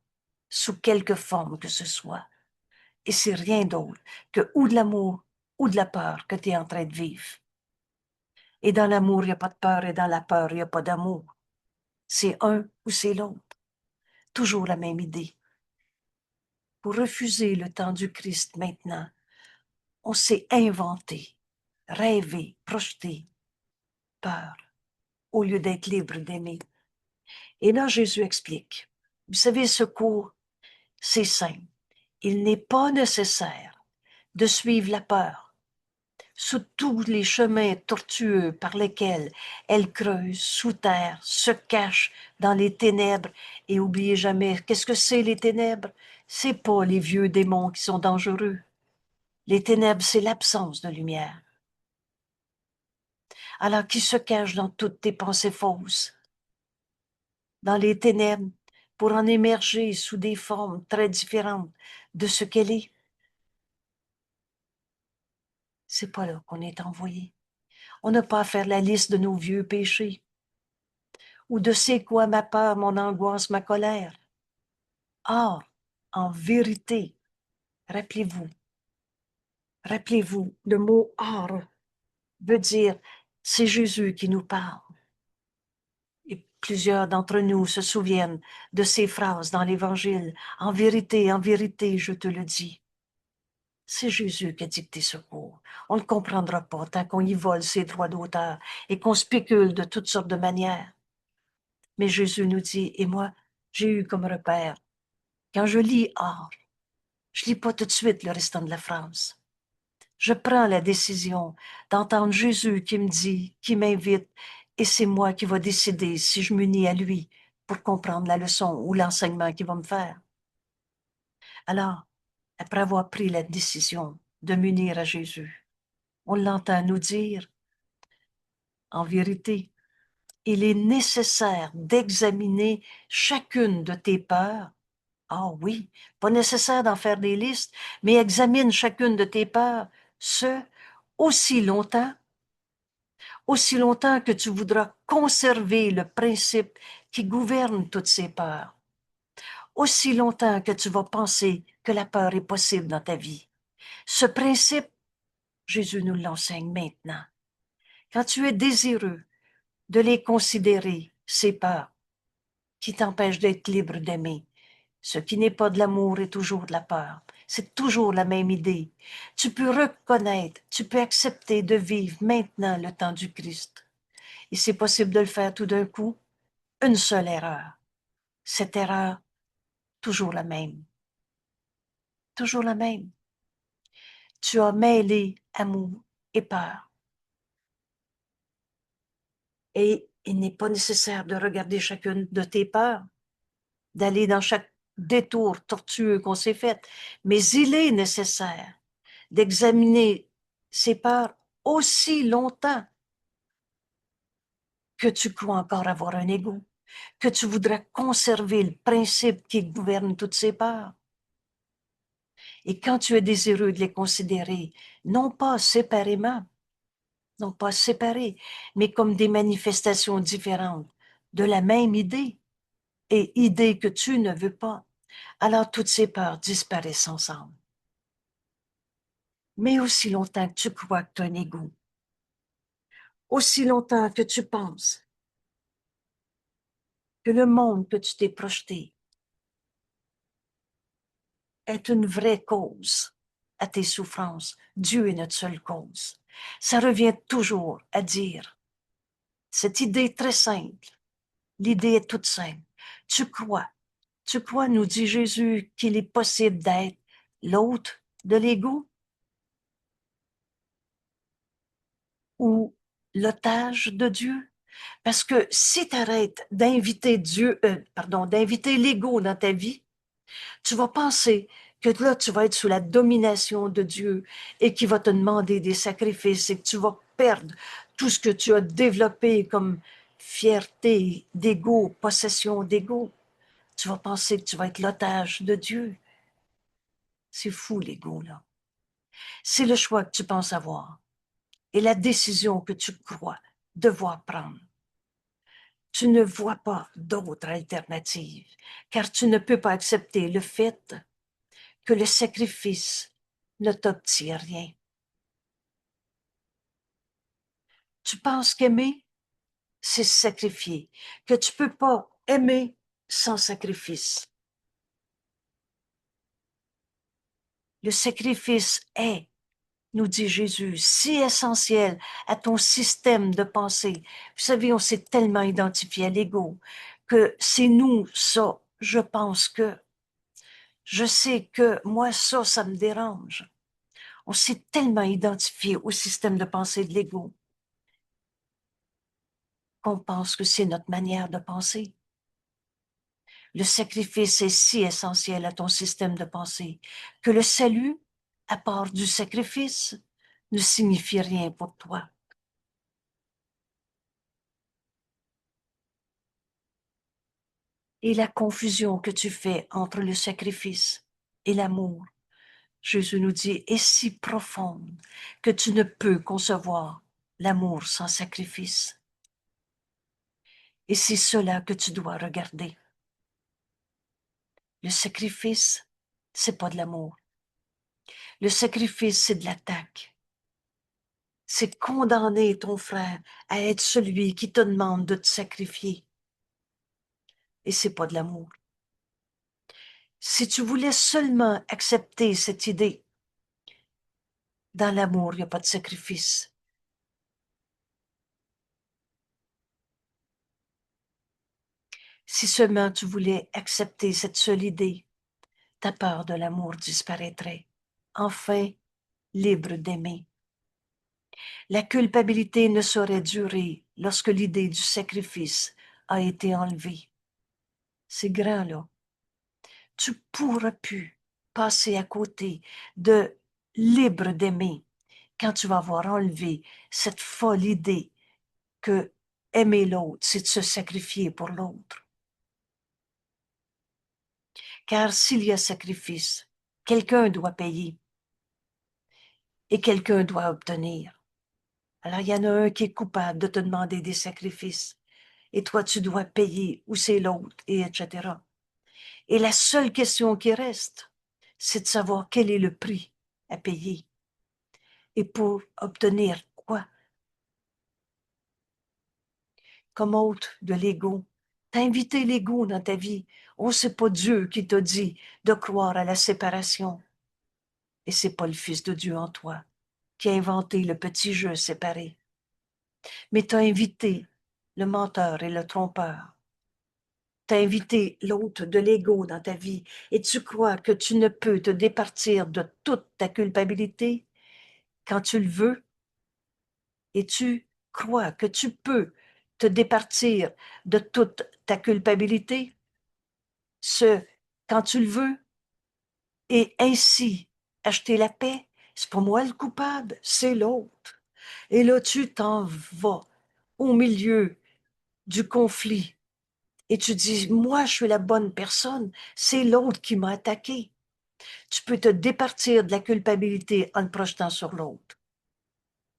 Speaker 1: sous quelque forme que ce soit. Et c'est rien d'autre que ou de l'amour ou de la peur que tu es en train de vivre. Et dans l'amour, il n'y a pas de peur, et dans la peur, il n'y a pas d'amour. C'est un ou c'est l'autre. Toujours la même idée. Pour refuser le temps du Christ maintenant, on s'est inventé, rêvé, projeté, peur, au lieu d'être libre d'aimer. Et là, Jésus explique. Vous savez, ce cours, c'est simple. Il n'est pas nécessaire de suivre la peur sous tous les chemins tortueux par lesquels elle creuse sous terre, se cache dans les ténèbres. Et oubliez jamais, qu'est-ce que c'est les ténèbres? C'est pas les vieux démons qui sont dangereux. Les ténèbres, c'est l'absence de lumière. Alors qui se cache dans toutes tes pensées fausses, dans les ténèbres, pour en émerger sous des formes très différentes de ce qu'elle est? C'est pas là qu'on est envoyé. On n'a pas à faire la liste de nos vieux péchés ou de c'est quoi ma peur, mon angoisse, ma colère. Or, en vérité, rappelez-vous, rappelez-vous, le mot or veut dire c'est Jésus qui nous parle. Et plusieurs d'entre nous se souviennent de ces phrases dans l'Évangile. En vérité, je te le dis. C'est Jésus qui a dicté ce cours. On ne le comprendra pas tant qu'on y vole ses droits d'auteur et qu'on spécule de toutes sortes de manières. Mais Jésus nous dit, et moi, j'ai eu comme repère, quand je lis or, je lis pas tout de suite le restant de la phrase. Je prends la décision d'entendre Jésus qui me dit, qui m'invite, et c'est moi qui va décider si je m'unis à lui pour comprendre la leçon ou l'enseignement qu'il va me faire. Alors, après avoir pris la décision de m'unir à Jésus, on l'entend nous dire, en vérité, il est nécessaire d'examiner chacune de tes peurs. Ah oui, pas nécessaire d'en faire des listes, mais examine chacune de tes peurs, ce aussi longtemps que tu voudras conserver le principe qui gouverne toutes ces peurs, aussi longtemps que tu vas penser que la peur est possible dans ta vie. Ce principe, Jésus nous l'enseigne maintenant. Quand tu es désireux de les considérer, ces peurs, qui t'empêchent d'être libre d'aimer, ce qui n'est pas de l'amour est toujours de la peur. C'est toujours la même idée. Tu peux reconnaître, tu peux accepter de vivre maintenant le temps du Christ. Et c'est possible de le faire tout d'un coup. Une seule erreur. Cette erreur, toujours la même. Toujours la même. Tu as mêlé amour et peur. Et il n'est pas nécessaire de regarder chacune de tes peurs, d'aller dans chaque détour tortueux qu'on s'est fait, mais il est nécessaire d'examiner ces peurs aussi longtemps que tu crois encore avoir un ego, que tu voudrais conserver le principe qui gouverne toutes ces peurs. Et quand tu es désireux de les considérer, non pas séparément, non pas séparés, mais comme des manifestations différentes de la même idée, et idée que tu ne veux pas, alors toutes ces peurs disparaissent ensemble. Mais aussi longtemps que tu crois que tu as un ego, aussi longtemps que tu penses que le monde que tu t'es projeté est une vraie cause à tes souffrances, Dieu est notre seule cause. Ça revient toujours à dire cette idée très simple. L'idée est toute simple. Tu crois, nous dit Jésus, qu'il est possible d'être l'autre de l'ego ou l'otage de Dieu? Parce que si tu arrêtes d'inviter d'inviter l'ego dans ta vie, tu vas penser que là, tu vas être sous la domination de Dieu et qu'il va te demander des sacrifices et que tu vas perdre tout ce que tu as développé comme fierté d'ego, possession d'ego. Tu vas penser que tu vas être l'otage de Dieu. C'est fou, l'ego, là. C'est le choix que tu penses avoir et la décision que tu crois devoir prendre. Tu ne vois pas d'autre alternative, car tu ne peux pas accepter le fait que le sacrifice ne t'obtient rien. Tu penses qu'aimer, c'est se sacrifier, que tu peux pas aimer sans sacrifice. Le sacrifice est, nous dit Jésus, si essentiel à ton système de pensée. Vous savez, on s'est tellement identifié à l'ego que c'est nous, ça, je pense que, je sais que, moi, ça me dérange. On s'est tellement identifié au système de pensée de l'ego qu'on pense que c'est notre manière de penser. Le sacrifice est si essentiel à ton système de pensée que le salut, à part du sacrifice, ne signifie rien pour toi. Et la confusion que tu fais entre le sacrifice et l'amour, Jésus nous dit, est si profonde que tu ne peux concevoir l'amour sans sacrifice. Et c'est cela que tu dois regarder. Le sacrifice, c'est pas de l'amour. Le sacrifice, c'est de l'attaque. C'est condamner ton frère à être celui qui te demande de te sacrifier. Et c'est pas de l'amour. Si tu voulais seulement accepter cette idée, dans l'amour, il n'y a pas de sacrifice. Si seulement tu voulais accepter cette seule idée, ta peur de l'amour disparaîtrait. Enfin, libre d'aimer. La culpabilité ne saurait durer lorsque l'idée du sacrifice a été enlevée. C'est grand, là. Tu pourras plus passer à côté de libre d'aimer quand tu vas avoir enlevé cette folle idée que aimer l'autre, c'est de se sacrifier pour l'autre. Car s'il y a sacrifice, quelqu'un doit payer et quelqu'un doit obtenir. Alors, il y en a un qui est coupable de te demander des sacrifices et toi, tu dois payer ou c'est l'autre, et etc. Et la seule question qui reste, c'est de savoir quel est le prix à payer et pour obtenir quoi comme hôte de l'ego. T'as invité l'ego dans ta vie. Oh, c'est pas Dieu qui t'a dit de croire à la séparation. Et c'est pas le Fils de Dieu en toi qui a inventé le petit jeu séparé. Mais t'as invité le menteur et le trompeur. T'as invité l'hôte de l'ego dans ta vie et tu crois que tu ne peux te départir de toute ta culpabilité quand tu le veux et tu crois que tu peux te départir de toute ta culpabilité quand tu le veux et ainsi acheter la paix. C'est pas moi le coupable, c'est l'autre. Et là, tu t'en vas au milieu du conflit et tu dis, moi, je suis la bonne personne, c'est l'autre qui m'a attaqué. Tu peux te départir de la culpabilité en le projetant sur l'autre.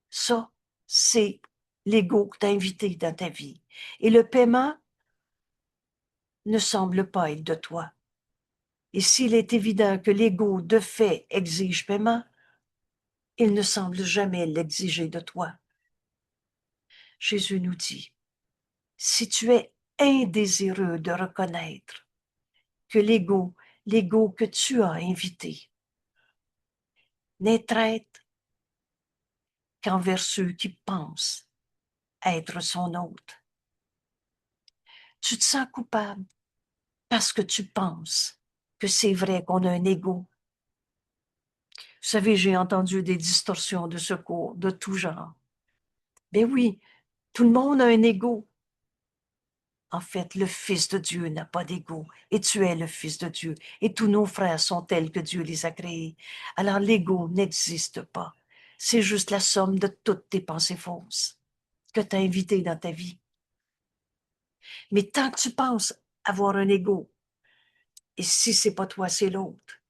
Speaker 1: Ça, c'est l'ego que tu as invité dans ta vie. Et le paiement ne semble pas être de toi. Et s'il est évident que l'ego, de fait, exige paiement, il ne semble jamais l'exiger de toi. Jésus nous dit, si tu es indésireux de reconnaître que l'ego que tu as invité, n'est traite qu'envers ceux qui pensent être son hôte. Tu te sens coupable parce que tu penses que c'est vrai qu'on a un ego. Vous savez, j'ai entendu des distorsions de secours de tout genre. Ben oui, tout le monde a un ego. En fait, le Fils de Dieu n'a pas d'ego, et tu es le Fils de Dieu, et tous nos frères sont tels que Dieu les a créés. Alors l'ego n'existe pas. C'est juste la somme de toutes tes pensées fausses que tu as invitées dans ta vie. Mais tant que tu penses avoir un ego, et si c'est pas toi, c'est l'autre,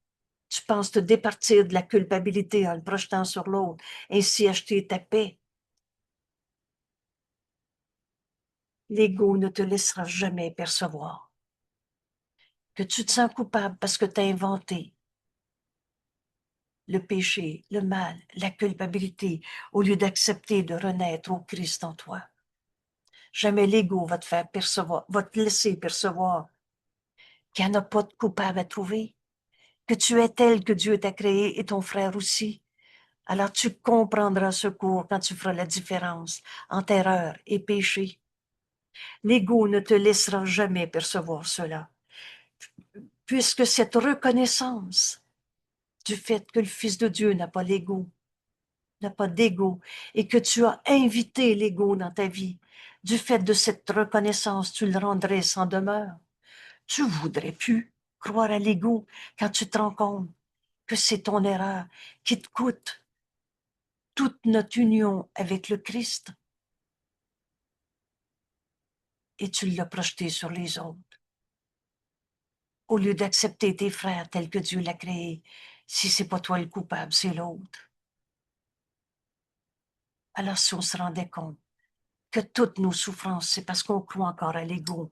Speaker 1: tu penses te départir de la culpabilité en le projetant sur l'autre, ainsi acheter ta paix, l'ego ne te laissera jamais percevoir que tu te sens coupable parce que tu as inventé le péché, le mal, la culpabilité, au lieu d'accepter de renaître au Christ en toi. Jamais l'ego va te faire percevoir, va te laisser percevoir qu'il n'y en a pas de coupable à trouver, que tu es tel que Dieu t'a créé et ton frère aussi. Alors tu comprendras ce cours quand tu feras la différence entre erreur et péché. L'ego ne te laissera jamais percevoir cela, puisque cette reconnaissance du fait que le Fils de Dieu n'a pas l'ego, n'a pas d'ego, et que tu as invité l'ego dans ta vie, du fait de cette reconnaissance, tu le rendrais sans demeure. Tu voudrais plus croire à l'ego quand tu te rends compte que c'est ton erreur qui te coûte toute notre union avec le Christ et tu l'as projeté sur les autres. Au lieu d'accepter tes frères tels que Dieu l'a créé, si c'est pas toi le coupable, c'est l'autre. Alors si on se rendait compte que toutes nos souffrances, c'est parce qu'on croit encore à l'ego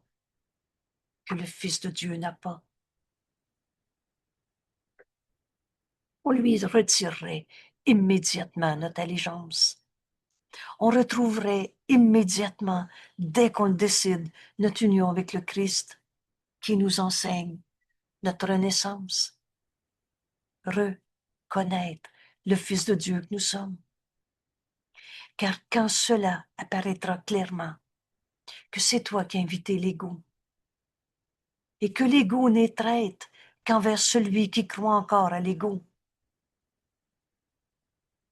Speaker 1: que le Fils de Dieu n'a pas. on lui retirerait immédiatement notre allégeance. On retrouverait immédiatement, dès qu'on décide, notre union avec le Christ qui nous enseigne notre renaissance. Reconnaître le Fils de Dieu que nous sommes. Car quand cela apparaîtra clairement, que c'est toi qui as invité l'ego, et que l'ego n'est traître qu'envers celui qui croit encore à l'ego,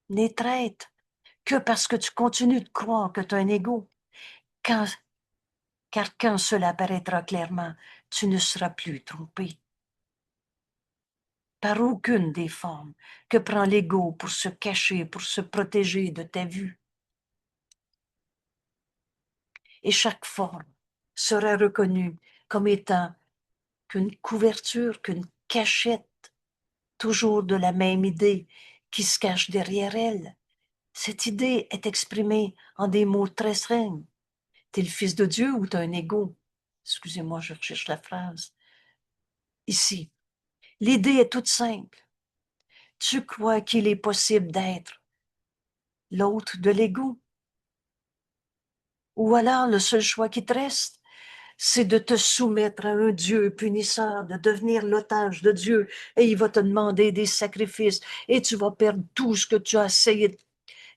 Speaker 1: n'est traître que parce que tu continues de croire que tu as un ego, car quand cela apparaîtra clairement, tu ne seras plus trompé par aucune des formes que prend l'ego pour se cacher, pour se protéger de ta vue. Et chaque forme sera reconnue comme étant qu'une couverture, qu'une cachette, toujours de la même idée qui se cache derrière elle. Cette idée est exprimée en des mots très simples. T'es le Fils de Dieu ou t'as un ego? Excusez-moi, je recherche la phrase. Ici, l'idée est toute simple. Tu crois qu'il est possible d'être l'hôte de l'ego? Ou alors le seul choix qui te reste, c'est de te soumettre à un Dieu punisseur, de devenir l'otage de Dieu, et il va te demander des sacrifices, et tu vas perdre tout ce que tu as essayé de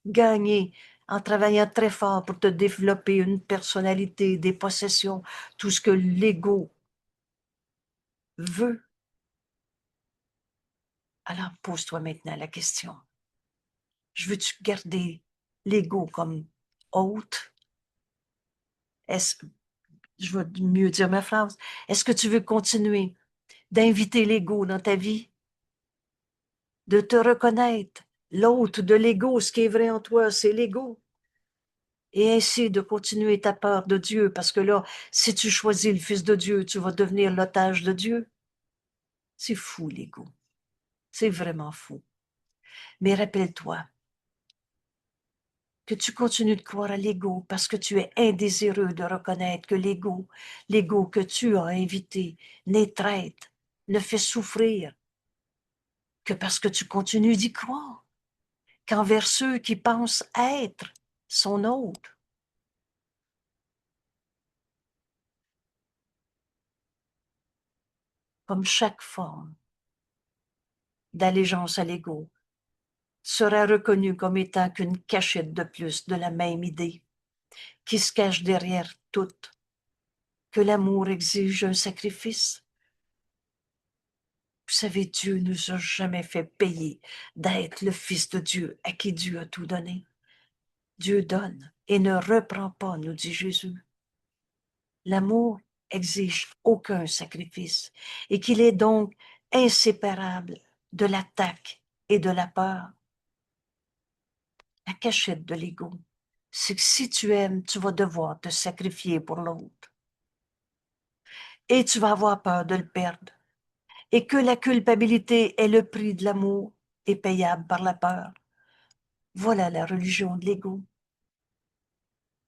Speaker 1: gagner en travaillant très fort pour te développer une personnalité, des possessions, tout ce que l'ego veut. Alors pose-toi maintenant la question. Je veux-tu garder l'ego comme hôte? Je vais mieux dire ma phrase. Est-ce que tu veux continuer d'inviter l'ego dans ta vie? De te reconnaître l'hôte de l'ego, ce qui est vrai en toi, c'est l'ego. Et ainsi de continuer ta part de Dieu, parce que là, si tu choisis le Fils de Dieu, tu vas devenir l'otage de Dieu. C'est fou, l'ego. C'est vraiment fou. Mais rappelle-toi que tu continues de croire à l'ego parce que tu es indésireux de reconnaître que l'ego que tu as invité, n'est traître, ne fait souffrir que parce que tu continues d'y croire, qu'envers ceux qui pensent être son hôte. Comme chaque forme d'allégeance à l'ego sera reconnue comme étant qu'une cachette de plus de la même idée, qui se cache derrière toute, que l'amour exige un sacrifice. Vous savez, Dieu ne nous a jamais fait payer d'être le Fils de Dieu à qui Dieu a tout donné. Dieu donne et ne reprend pas, nous dit Jésus. L'amour exige aucun sacrifice et qu'il est donc inséparable de l'attaque et de la peur. La cachette de l'ego, c'est que si tu aimes, tu vas devoir te sacrifier pour l'autre. Et tu vas avoir peur de le perdre. Et que la culpabilité est le prix de l'amour et payable par la peur. Voilà la religion de l'ego.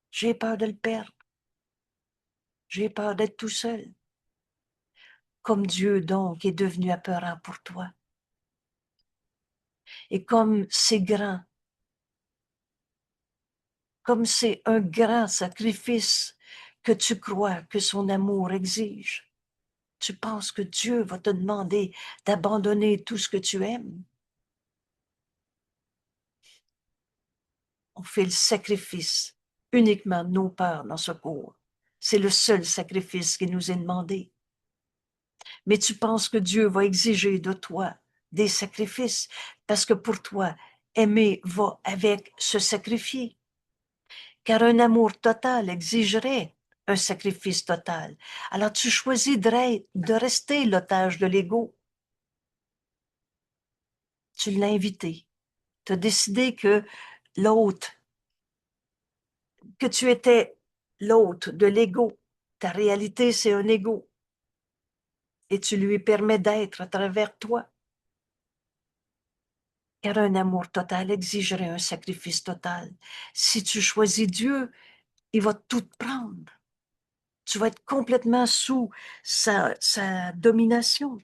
Speaker 1: J'ai peur de le perdre. J'ai peur d'être tout seul. Comme Dieu donc est devenu apeurant pour toi. Et comme c'est grand, comme c'est un grand sacrifice que tu crois que son amour exige, tu penses que Dieu va te demander d'abandonner tout ce que tu aimes? On fait le sacrifice uniquement de nos peurs dans ce cours. C'est le seul sacrifice qui nous est demandé. Mais tu penses que Dieu va exiger de toi des sacrifices parce que pour toi, aimer va avec se sacrifier. Car un amour total exigerait un sacrifice total. Alors tu choisis de rester l'otage de l'ego. Tu l'as invité. Tu as décidé que l'autre, que tu étais l'hôte de l'ego. Ta réalité, c'est un ego. Et tu lui permets d'être à travers toi. Car un amour total exigerait un sacrifice total. Si tu choisis Dieu, il va tout te prendre. Tu vas être complètement sous sa domination.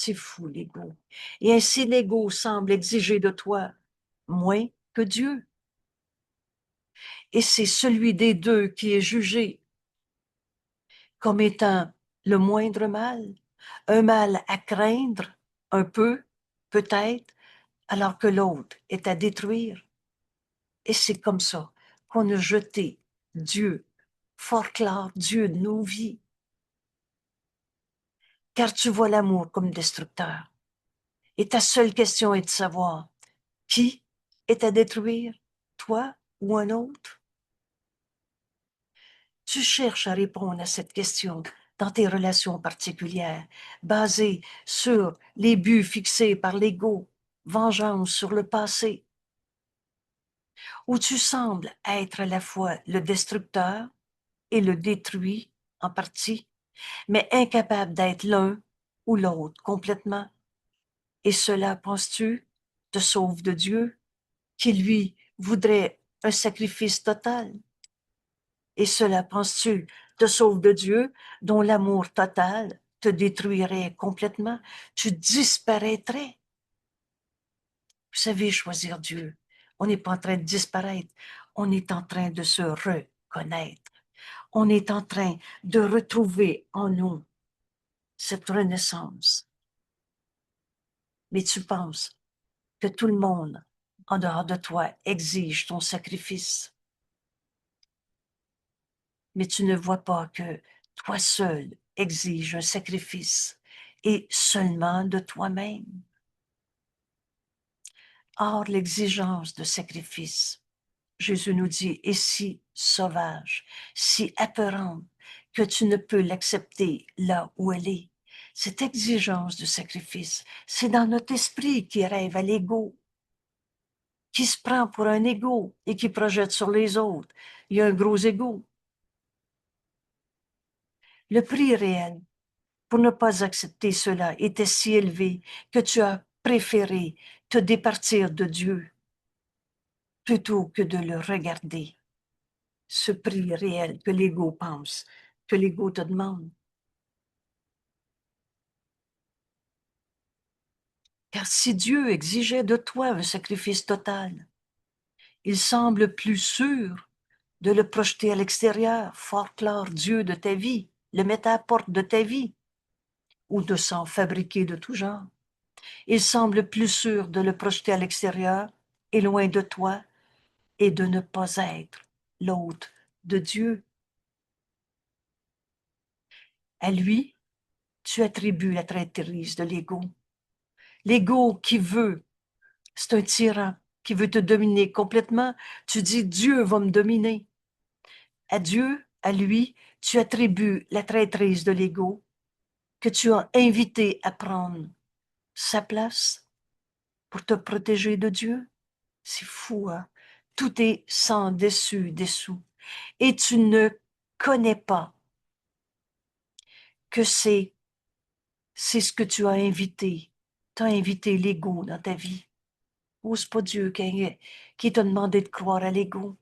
Speaker 1: C'est fou, l'ego. Et ainsi, l'ego semble exiger de toi moins que Dieu. Et c'est celui des deux qui est jugé comme étant le moindre mal, un mal à craindre un peu, peut-être, alors que l'autre est à détruire. Et c'est comme ça qu'on a jeté Dieu, fort clair, Dieu de nos vies. Car tu vois l'amour comme destructeur. Et ta seule question est de savoir qui est à détruire, toi ou un autre? Tu cherches à répondre à cette question dans tes relations particulières, basées sur les buts fixés par l'ego, vengeance sur le passé, où tu sembles être à la fois le destructeur et le détruit en partie, mais incapable d'être l'un ou l'autre complètement. Et cela, penses-tu, te sauve de Dieu, qui lui voudrait un sacrifice total? Et cela, penses-tu, te sauve de Dieu, dont l'amour total te détruirait complètement? Tu disparaîtrais. Vous savez, choisir Dieu. On n'est pas en train de disparaître. On est en train de se reconnaître. On est en train de retrouver en nous cette renaissance. Mais tu penses que tout le monde, en dehors de toi, exige ton sacrifice. Mais tu ne vois pas que toi seul exige un sacrifice et seulement de toi-même. Or, l'exigence de sacrifice, Jésus nous dit, est si sauvage, si apeurante, que tu ne peux l'accepter là où elle est. Cette exigence de sacrifice, c'est dans notre esprit qui rêve à l'ego, qui se prend pour un ego et qui projette sur les autres. Il y a un gros ego. Le prix réel pour ne pas accepter cela était si élevé que tu as préféré te départir de Dieu plutôt que de le regarder. Ce prix réel que l'ego pense, que l'ego te demande. Car si Dieu exigeait de toi un sacrifice total, il semble plus sûr de le projeter à l'extérieur, fort clair Dieu de ta vie, le mettre à la porte de ta vie, ou de s'en fabriquer de tout genre. Il semble plus sûr de le projeter à l'extérieur et loin de toi et de ne pas être l'hôte de Dieu. À lui, tu attribues la traîtrise de l'ego. L'ego qui veut, c'est un tyran qui veut te dominer complètement. Tu dis, Dieu va me dominer. À Dieu, à lui, tu attribues la traîtrise de l'ego que tu as invité à prendre sa place pour te protéger de Dieu. C'est fou, hein? Tout est sans dessus, dessous. Et tu ne connais pas que c'est ce que tu as invité. Tu as invité l'ego dans ta vie. Oh, c'est pas Dieu qui t'a demandé de croire à l'ego.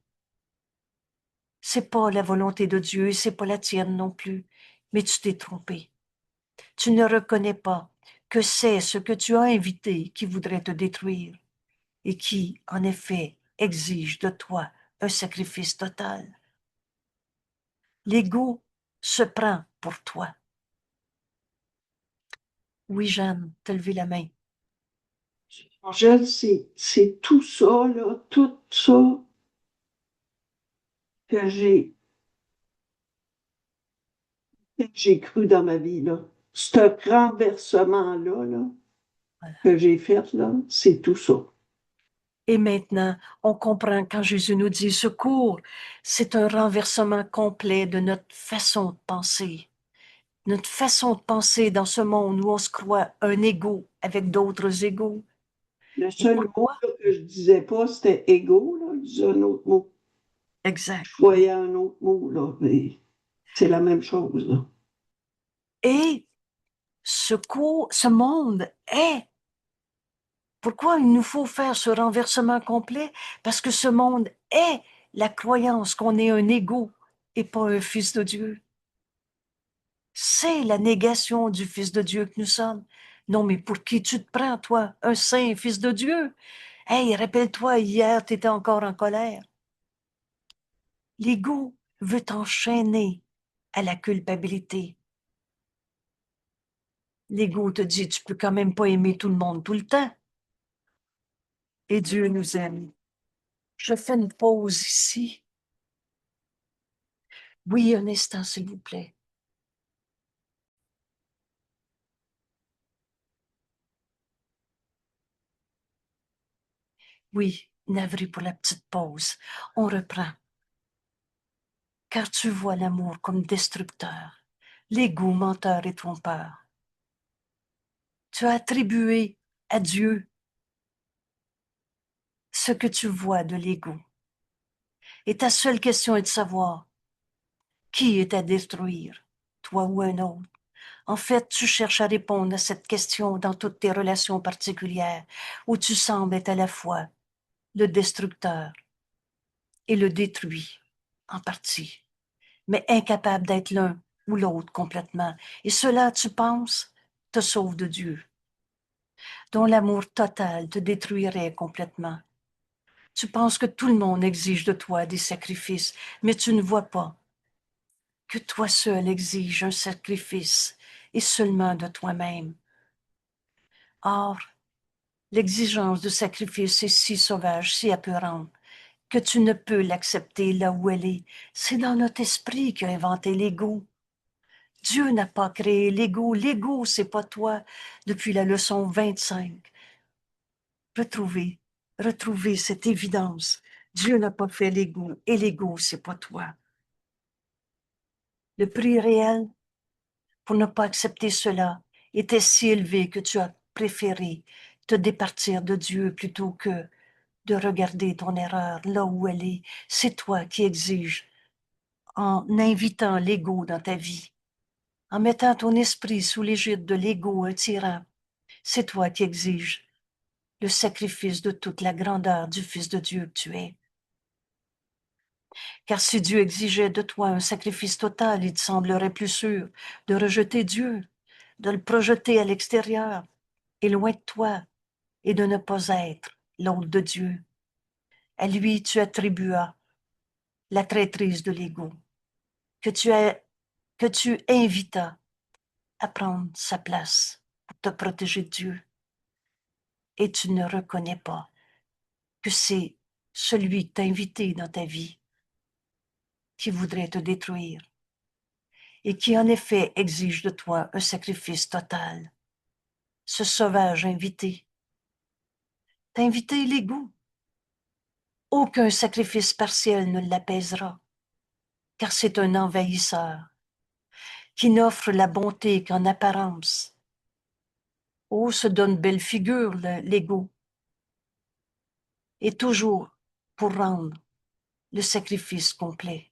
Speaker 1: C'est pas la volonté de Dieu, c'est pas la tienne non plus. Mais tu t'es trompé. Tu ne reconnais pas que c'est ce que tu as invité qui voudrait te détruire et qui, en effet, exige de toi un sacrifice total. L'ego se prend pour toi. Oui, Jeanne, t'as levé la main.
Speaker 2: Angèle, c'est tout ça, là, tout ça que j'ai cru dans ma vie, là. Ce renversement-là, là, que j'ai fait, là, c'est tout ça.
Speaker 1: Et maintenant, on comprend quand Jésus nous dit secours, c'est un renversement complet de notre façon de penser. Notre façon de penser dans ce monde où on se croit un ego avec d'autres égaux.
Speaker 2: Le
Speaker 1: Et
Speaker 2: seul mot
Speaker 1: pourquoi?
Speaker 2: là, que je disais pas, c'était égo, là. Je disais un autre mot.
Speaker 1: Exact.
Speaker 2: Je voyais un autre mot, là, mais c'est la même chose, là.
Speaker 1: Et ce monde est. Pourquoi il nous faut faire ce renversement complet? Parce que ce monde est la croyance qu'on est un ego et pas un fils de Dieu. C'est la négation du Fils de Dieu que nous sommes. Non, mais pour qui tu te prends, toi? Un saint, fils de Dieu? Hey, rappelle-toi, hier, tu étais encore en colère. L'ego veut t'enchaîner à la culpabilité. L'ego te dit, tu peux quand même pas aimer tout le monde tout le temps. Et Dieu nous aime. Je fais une pause ici. Oui, un instant, s'il vous plaît. Oui, navré pour la petite pause. On reprend. Car tu vois l'amour comme destructeur, l'ego menteur et trompeur. Tu as attribué à Dieu ce que tu vois de l'ego. Et ta seule question est de savoir qui est à détruire, toi ou un autre. En fait, tu cherches à répondre à cette question dans toutes tes relations particulières où tu sembles être à la fois le destructeur et le détruit en partie, mais incapable d'être l'un ou l'autre complètement. Et cela, tu penses, te sauve de Dieu, dont l'amour total te détruirait complètement. Tu penses que tout le monde exige de toi des sacrifices, mais tu ne vois pas que toi seul exige un sacrifice et seulement de toi-même. Or, l'exigence de sacrifice est si sauvage, si apeurante, que tu ne peux l'accepter là où elle est. C'est dans notre esprit qu'a inventé l'ego. Dieu n'a pas créé l'ego. L'ego, c'est pas toi. Depuis la leçon 25, retrouvez cette évidence. Dieu n'a pas fait l'ego et l'ego, c'est pas toi. Le prix réel pour ne pas accepter cela était si élevé que tu as préféré te départir de Dieu plutôt que de regarder ton erreur là où elle est. C'est toi qui exiges en invitant l'ego dans ta vie, en mettant ton esprit sous l'égide de l'ego, un tyran. C'est toi qui exiges le sacrifice de toute la grandeur du Fils de Dieu que tu es. Car si Dieu exigeait de toi un sacrifice total, il te semblerait plus sûr de rejeter Dieu, de le projeter à l'extérieur et loin de toi, et de ne pas être l'autre de Dieu. À lui, tu attribuas la traîtrise de l'ego, que tu invitas à prendre sa place pour te protéger de Dieu. Et tu ne reconnais pas que c'est celui que t'a invité dans ta vie qui voudrait te détruire et qui en effet exige de toi un sacrifice total. Ce sauvage invité t'a invité l'ego. Aucun sacrifice partiel ne l'apaisera, car c'est un envahisseur qui n'offre la bonté qu'en apparence. Oh, se donne belle figure l'ego, et toujours pour rendre le sacrifice complet.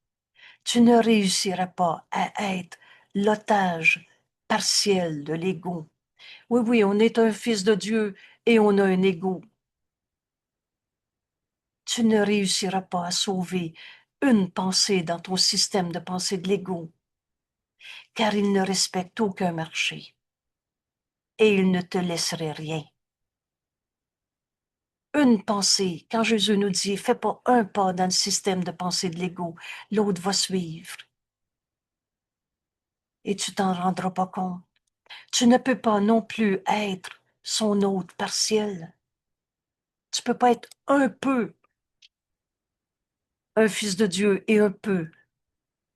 Speaker 1: Tu ne réussiras pas à être l'otage partiel de l'ego. Oui, oui, on est un fils de Dieu et on a un ego. Tu ne réussiras pas à sauver une pensée dans ton système de pensée de l'ego, car il ne respecte aucun marché et il ne te laisserait rien. Une pensée, quand Jésus nous dit, fais pas un pas dans le système de pensée de l'ego, l'autre va suivre. Et tu t'en rendras pas compte. Tu ne peux pas non plus être son hôte partiel. Tu peux pas être un peu un fils de Dieu et un peu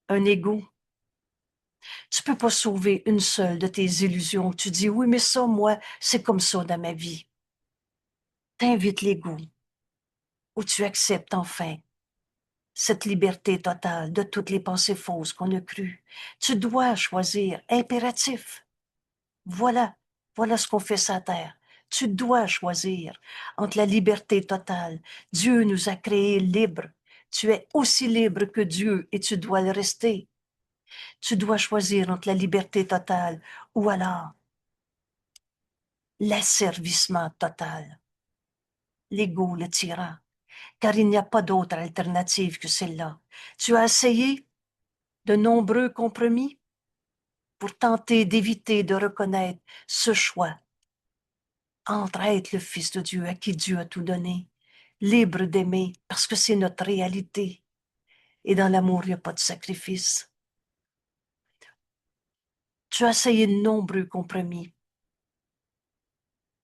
Speaker 1: un égo. Tu peux pas sauver une seule de tes illusions. Tu dis, oui, mais ça, moi, c'est comme ça dans ma vie. T'invites l'ego, ou tu acceptes enfin cette liberté totale de toutes les pensées fausses qu'on a crues. Tu dois choisir, impératif. Voilà, voilà ce qu'on fait sur la terre. Tu dois choisir entre la liberté totale. Dieu nous a créés libres. Tu es aussi libre que Dieu et tu dois le rester. Tu dois choisir entre la liberté totale ou alors l'asservissement total. L'ego, le tyran, car il n'y a pas d'autre alternative que celle-là. Tu as essayé de nombreux compromis pour tenter d'éviter de reconnaître ce choix entre à être le Fils de Dieu à qui Dieu a tout donné, libre d'aimer, parce que c'est notre réalité. Et dans l'amour, il n'y a pas de sacrifice. Tu as essayé de nombreux compromis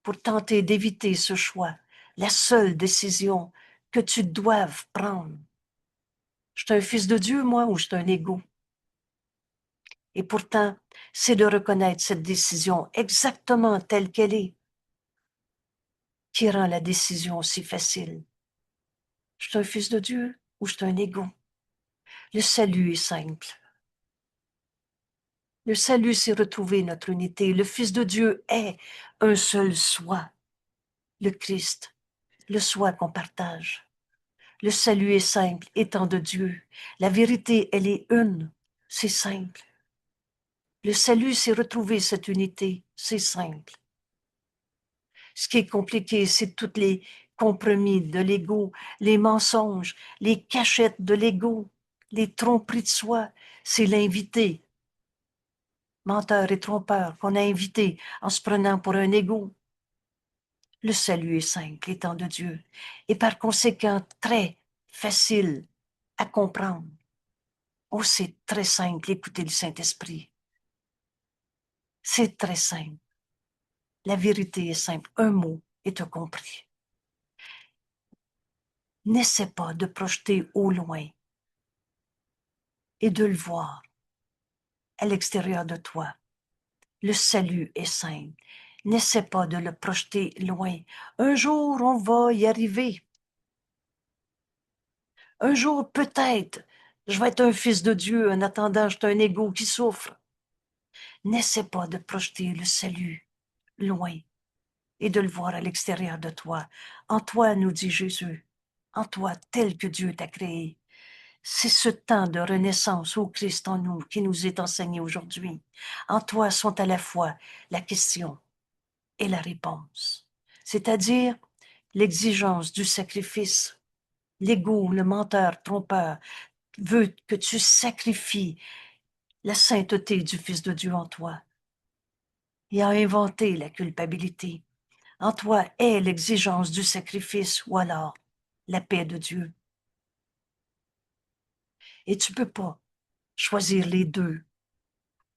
Speaker 1: pour tenter d'éviter ce choix, la seule décision que tu doives prendre. Je suis un fils de Dieu, moi, ou je suis un égo? Et pourtant, c'est de reconnaître cette décision exactement telle qu'elle est qui rend la décision si facile. Je suis un fils de Dieu ou je suis un égo? Le salut est simple. Le salut, c'est retrouver notre unité. Le Fils de Dieu est un seul soi, le Christ, le soi qu'on partage. Le salut est simple, étant de Dieu. La vérité, elle est une. C'est simple. Le salut, c'est retrouver cette unité. C'est simple. Ce qui est compliqué, c'est tous les compromis de l'ego, les mensonges, les cachettes de l'ego, les tromperies de soi. C'est l'invité, menteur et trompeur, qu'on a invité en se prenant pour un égo. Le salut est simple, étant de Dieu, et par conséquent très facile à comprendre. Oh, c'est très simple, écoutez le Saint-Esprit. C'est très simple. La vérité est simple. Un mot et tu as compris. N'essaie pas de projeter au loin et de le voir à l'extérieur de toi. Le salut est simple. N'essaie pas de le projeter loin. Un jour, on va y arriver. Un jour, peut-être, je vais être un fils de Dieu. En attendant, je suis un égo qui souffre. N'essaie pas de projeter le salut loin et de le voir à l'extérieur de toi. En toi, nous dit Jésus, en toi, tel que Dieu t'a créé. C'est ce temps de renaissance au Christ en nous qui nous est enseigné aujourd'hui. En toi sont à la fois la question et la réponse, c'est-à-dire l'exigence du sacrifice. L'ego, le menteur, trompeur, veut que tu sacrifies la sainteté du Fils de Dieu en toi et a inventé la culpabilité. En toi est l'exigence du sacrifice ou alors la paix de Dieu. Et tu peux pas choisir les deux,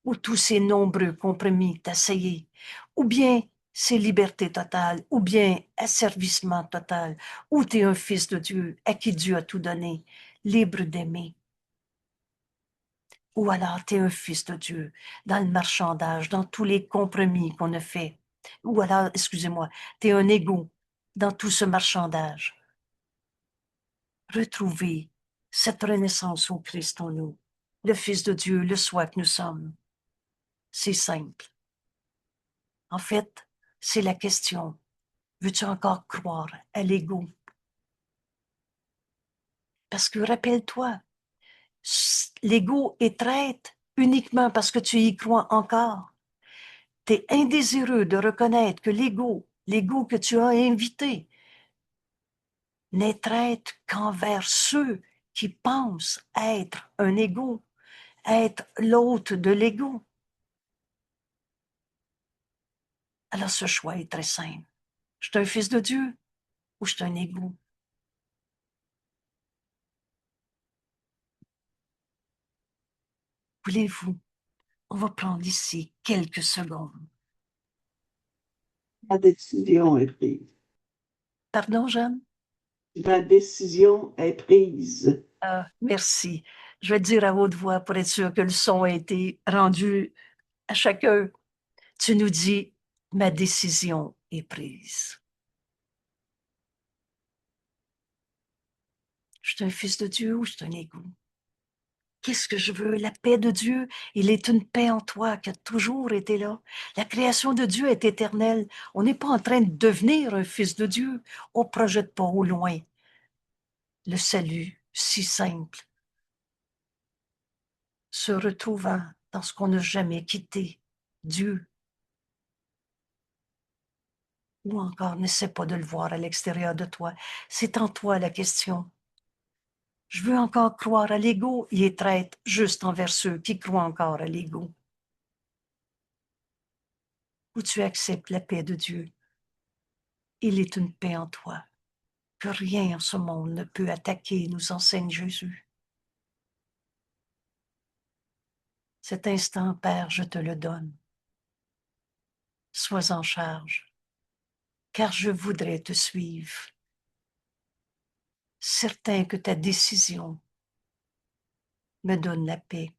Speaker 1: ou tous ces nombreux compromis t'assailler, ou bien c'est liberté totale, ou bien asservissement total, ou tu es un fils de Dieu à qui Dieu a tout donné, libre d'aimer, ou alors tu es un fils de Dieu dans le marchandage, dans tous les compromis qu'on a fait, ou alors, excusez-moi, tu es un égo dans tout ce marchandage. Retrouver cette renaissance au Christ en nous, le Fils de Dieu, le soi que nous sommes. C'est simple. En fait, c'est la question. Veux-tu encore croire à l'ego? Parce que rappelle-toi, l'ego est traître uniquement parce que tu y crois encore. Tu es indésireux de reconnaître que l'ego que tu as invité, n'est traître qu'envers ceux qui pensent être un ego, être l'hôte de l'ego. Alors ce choix est très simple. Je suis un fils de Dieu ou je suis un égo? Voulez-vous? On va prendre ici quelques secondes.
Speaker 2: La décision est prise.
Speaker 1: Pardon, Jeanne?
Speaker 2: La décision est prise.
Speaker 1: Ah, merci. Je vais te dire à haute voix pour être sûr que le son a été rendu à chacun. Tu nous dis, ma décision est prise. Je suis un fils de Dieu ou je suis un égo? Qu'est-ce que je veux? La paix de Dieu, il est une paix en toi qui a toujours été là. La création de Dieu est éternelle. On n'est pas en train de devenir un fils de Dieu. On ne projette pas au loin le salut si simple, se retrouvant dans ce qu'on n'a jamais quitté, Dieu. Ou encore, n'essaie pas de le voir à l'extérieur de toi. C'est en toi la question. Je veux encore croire à l'ego, il est traître juste envers ceux qui croient encore à l'ego. Ou tu acceptes la paix de Dieu. Il est une paix en toi, que rien en ce monde ne peut attaquer, nous enseigne Jésus. Cet instant, Père, je te le donne. Sois en charge, car je voudrais te suivre, certain que ta décision me donne la paix.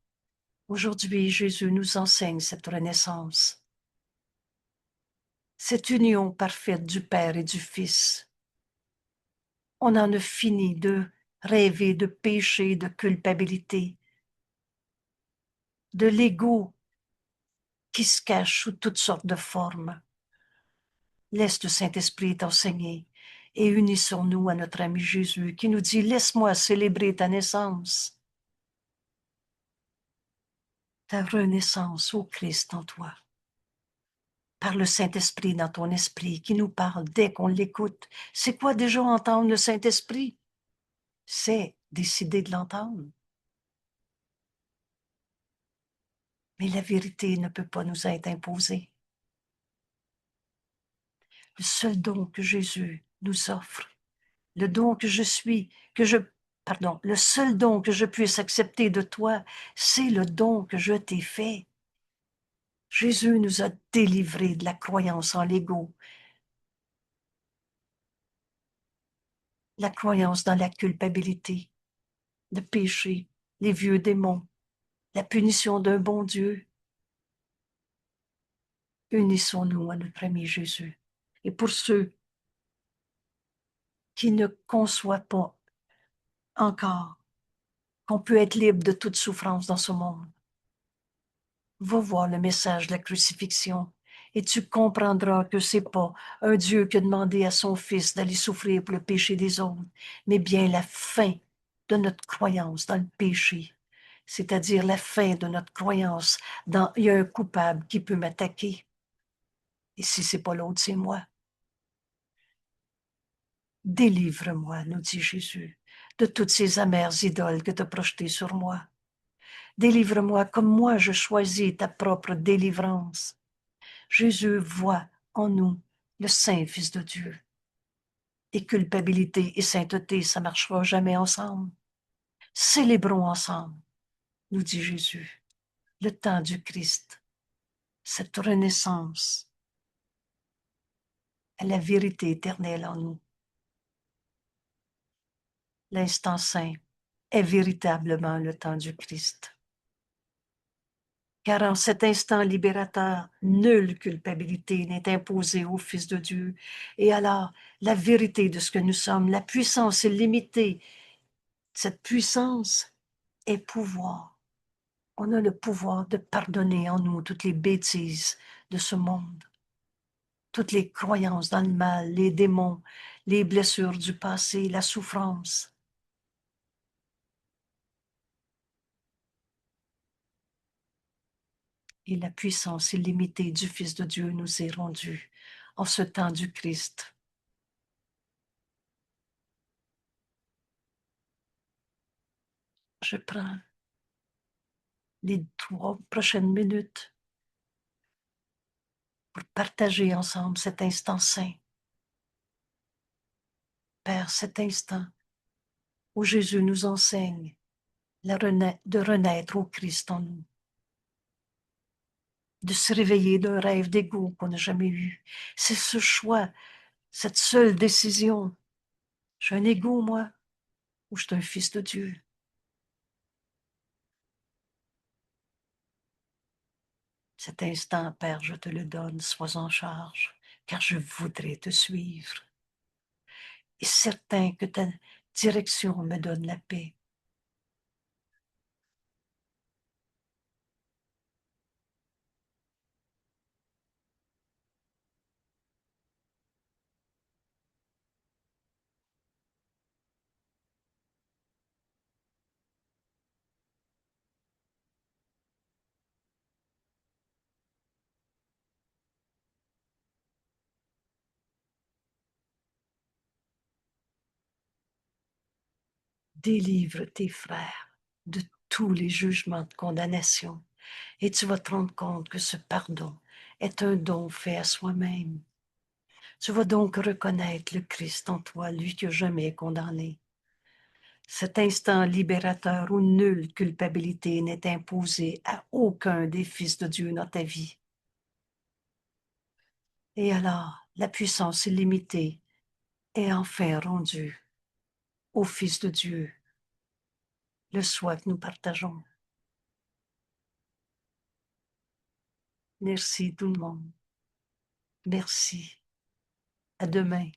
Speaker 1: Aujourd'hui, Jésus nous enseigne cette renaissance, cette union parfaite du Père et du Fils. On en a fini de rêver de péché, de culpabilité, de l'ego qui se cache sous toutes sortes de formes. Laisse le Saint-Esprit t'enseigner et unissons-nous à notre ami Jésus qui nous dit « Laisse-moi célébrer ta naissance, ta renaissance au Christ en toi. » Par le Saint-Esprit dans ton esprit qui nous parle dès qu'on l'écoute. C'est quoi déjà entendre le Saint-Esprit? C'est décider de l'entendre. Mais la vérité ne peut pas nous être imposée. Le seul don que Jésus nous offre, le don que je suis, le seul don que je puisse accepter de toi, c'est le don que je t'ai fait. Jésus nous a délivrés de la croyance en l'ego, la croyance dans la culpabilité, le péché, les vieux démons, la punition d'un bon Dieu. Unissons-nous à notre ami Jésus. Et pour ceux qui ne conçoivent pas encore qu'on peut être libre de toute souffrance dans ce monde, va voir le message de la crucifixion et tu comprendras que c'est pas un Dieu qui a demandé à son Fils d'aller souffrir pour le péché des autres, mais bien la fin de notre croyance dans le péché, c'est-à-dire la fin de notre croyance dans il y a un coupable qui peut m'attaquer. Et si c'est pas l'autre, c'est moi. Délivre-moi, nous dit Jésus, de toutes ces amères idoles que tu as projetées sur moi. Délivre-moi comme moi je choisis ta propre délivrance. Jésus voit en nous le Saint Fils de Dieu. Et culpabilité et sainteté, ça ne marchera jamais ensemble. Célébrons ensemble, nous dit Jésus, le temps du Christ, cette renaissance à la vérité éternelle en nous. L'instant saint est véritablement le temps du Christ. Car en cet instant libérateur, nulle culpabilité n'est imposée au Fils de Dieu. Et alors, la vérité de ce que nous sommes, la puissance illimitée, cette puissance est pouvoir. On a le pouvoir de pardonner en nous toutes les bêtises de ce monde, toutes les croyances dans le mal, les démons, les blessures du passé, la souffrance. Et la puissance illimitée du Fils de Dieu nous est rendue en ce temps du Christ. Je prends les 3 prochaines minutes pour partager ensemble cet instant saint. Père, cet instant où Jésus nous enseigne de renaître au Christ en nous, de se réveiller d'un rêve d'ego qu'on n'a jamais eu. C'est ce choix, cette seule décision. Je suis un égo, moi, ou je suis un fils de Dieu? Cet instant, Père, je te le donne, sois en charge, car je voudrais te suivre. Et certain que ta direction me donne la paix. Délivre tes frères de tous les jugements de condamnation et tu vas te rendre compte que ce pardon est un don fait à soi-même. Tu vas donc reconnaître le Christ en toi, lui qui n'a jamais condamné. Cet instant libérateur où nulle culpabilité n'est imposée à aucun des fils de Dieu dans ta vie. Et alors, la puissance illimitée est enfin rendue au Fils de Dieu, le soi que nous partageons. Merci tout le monde. Merci. À demain.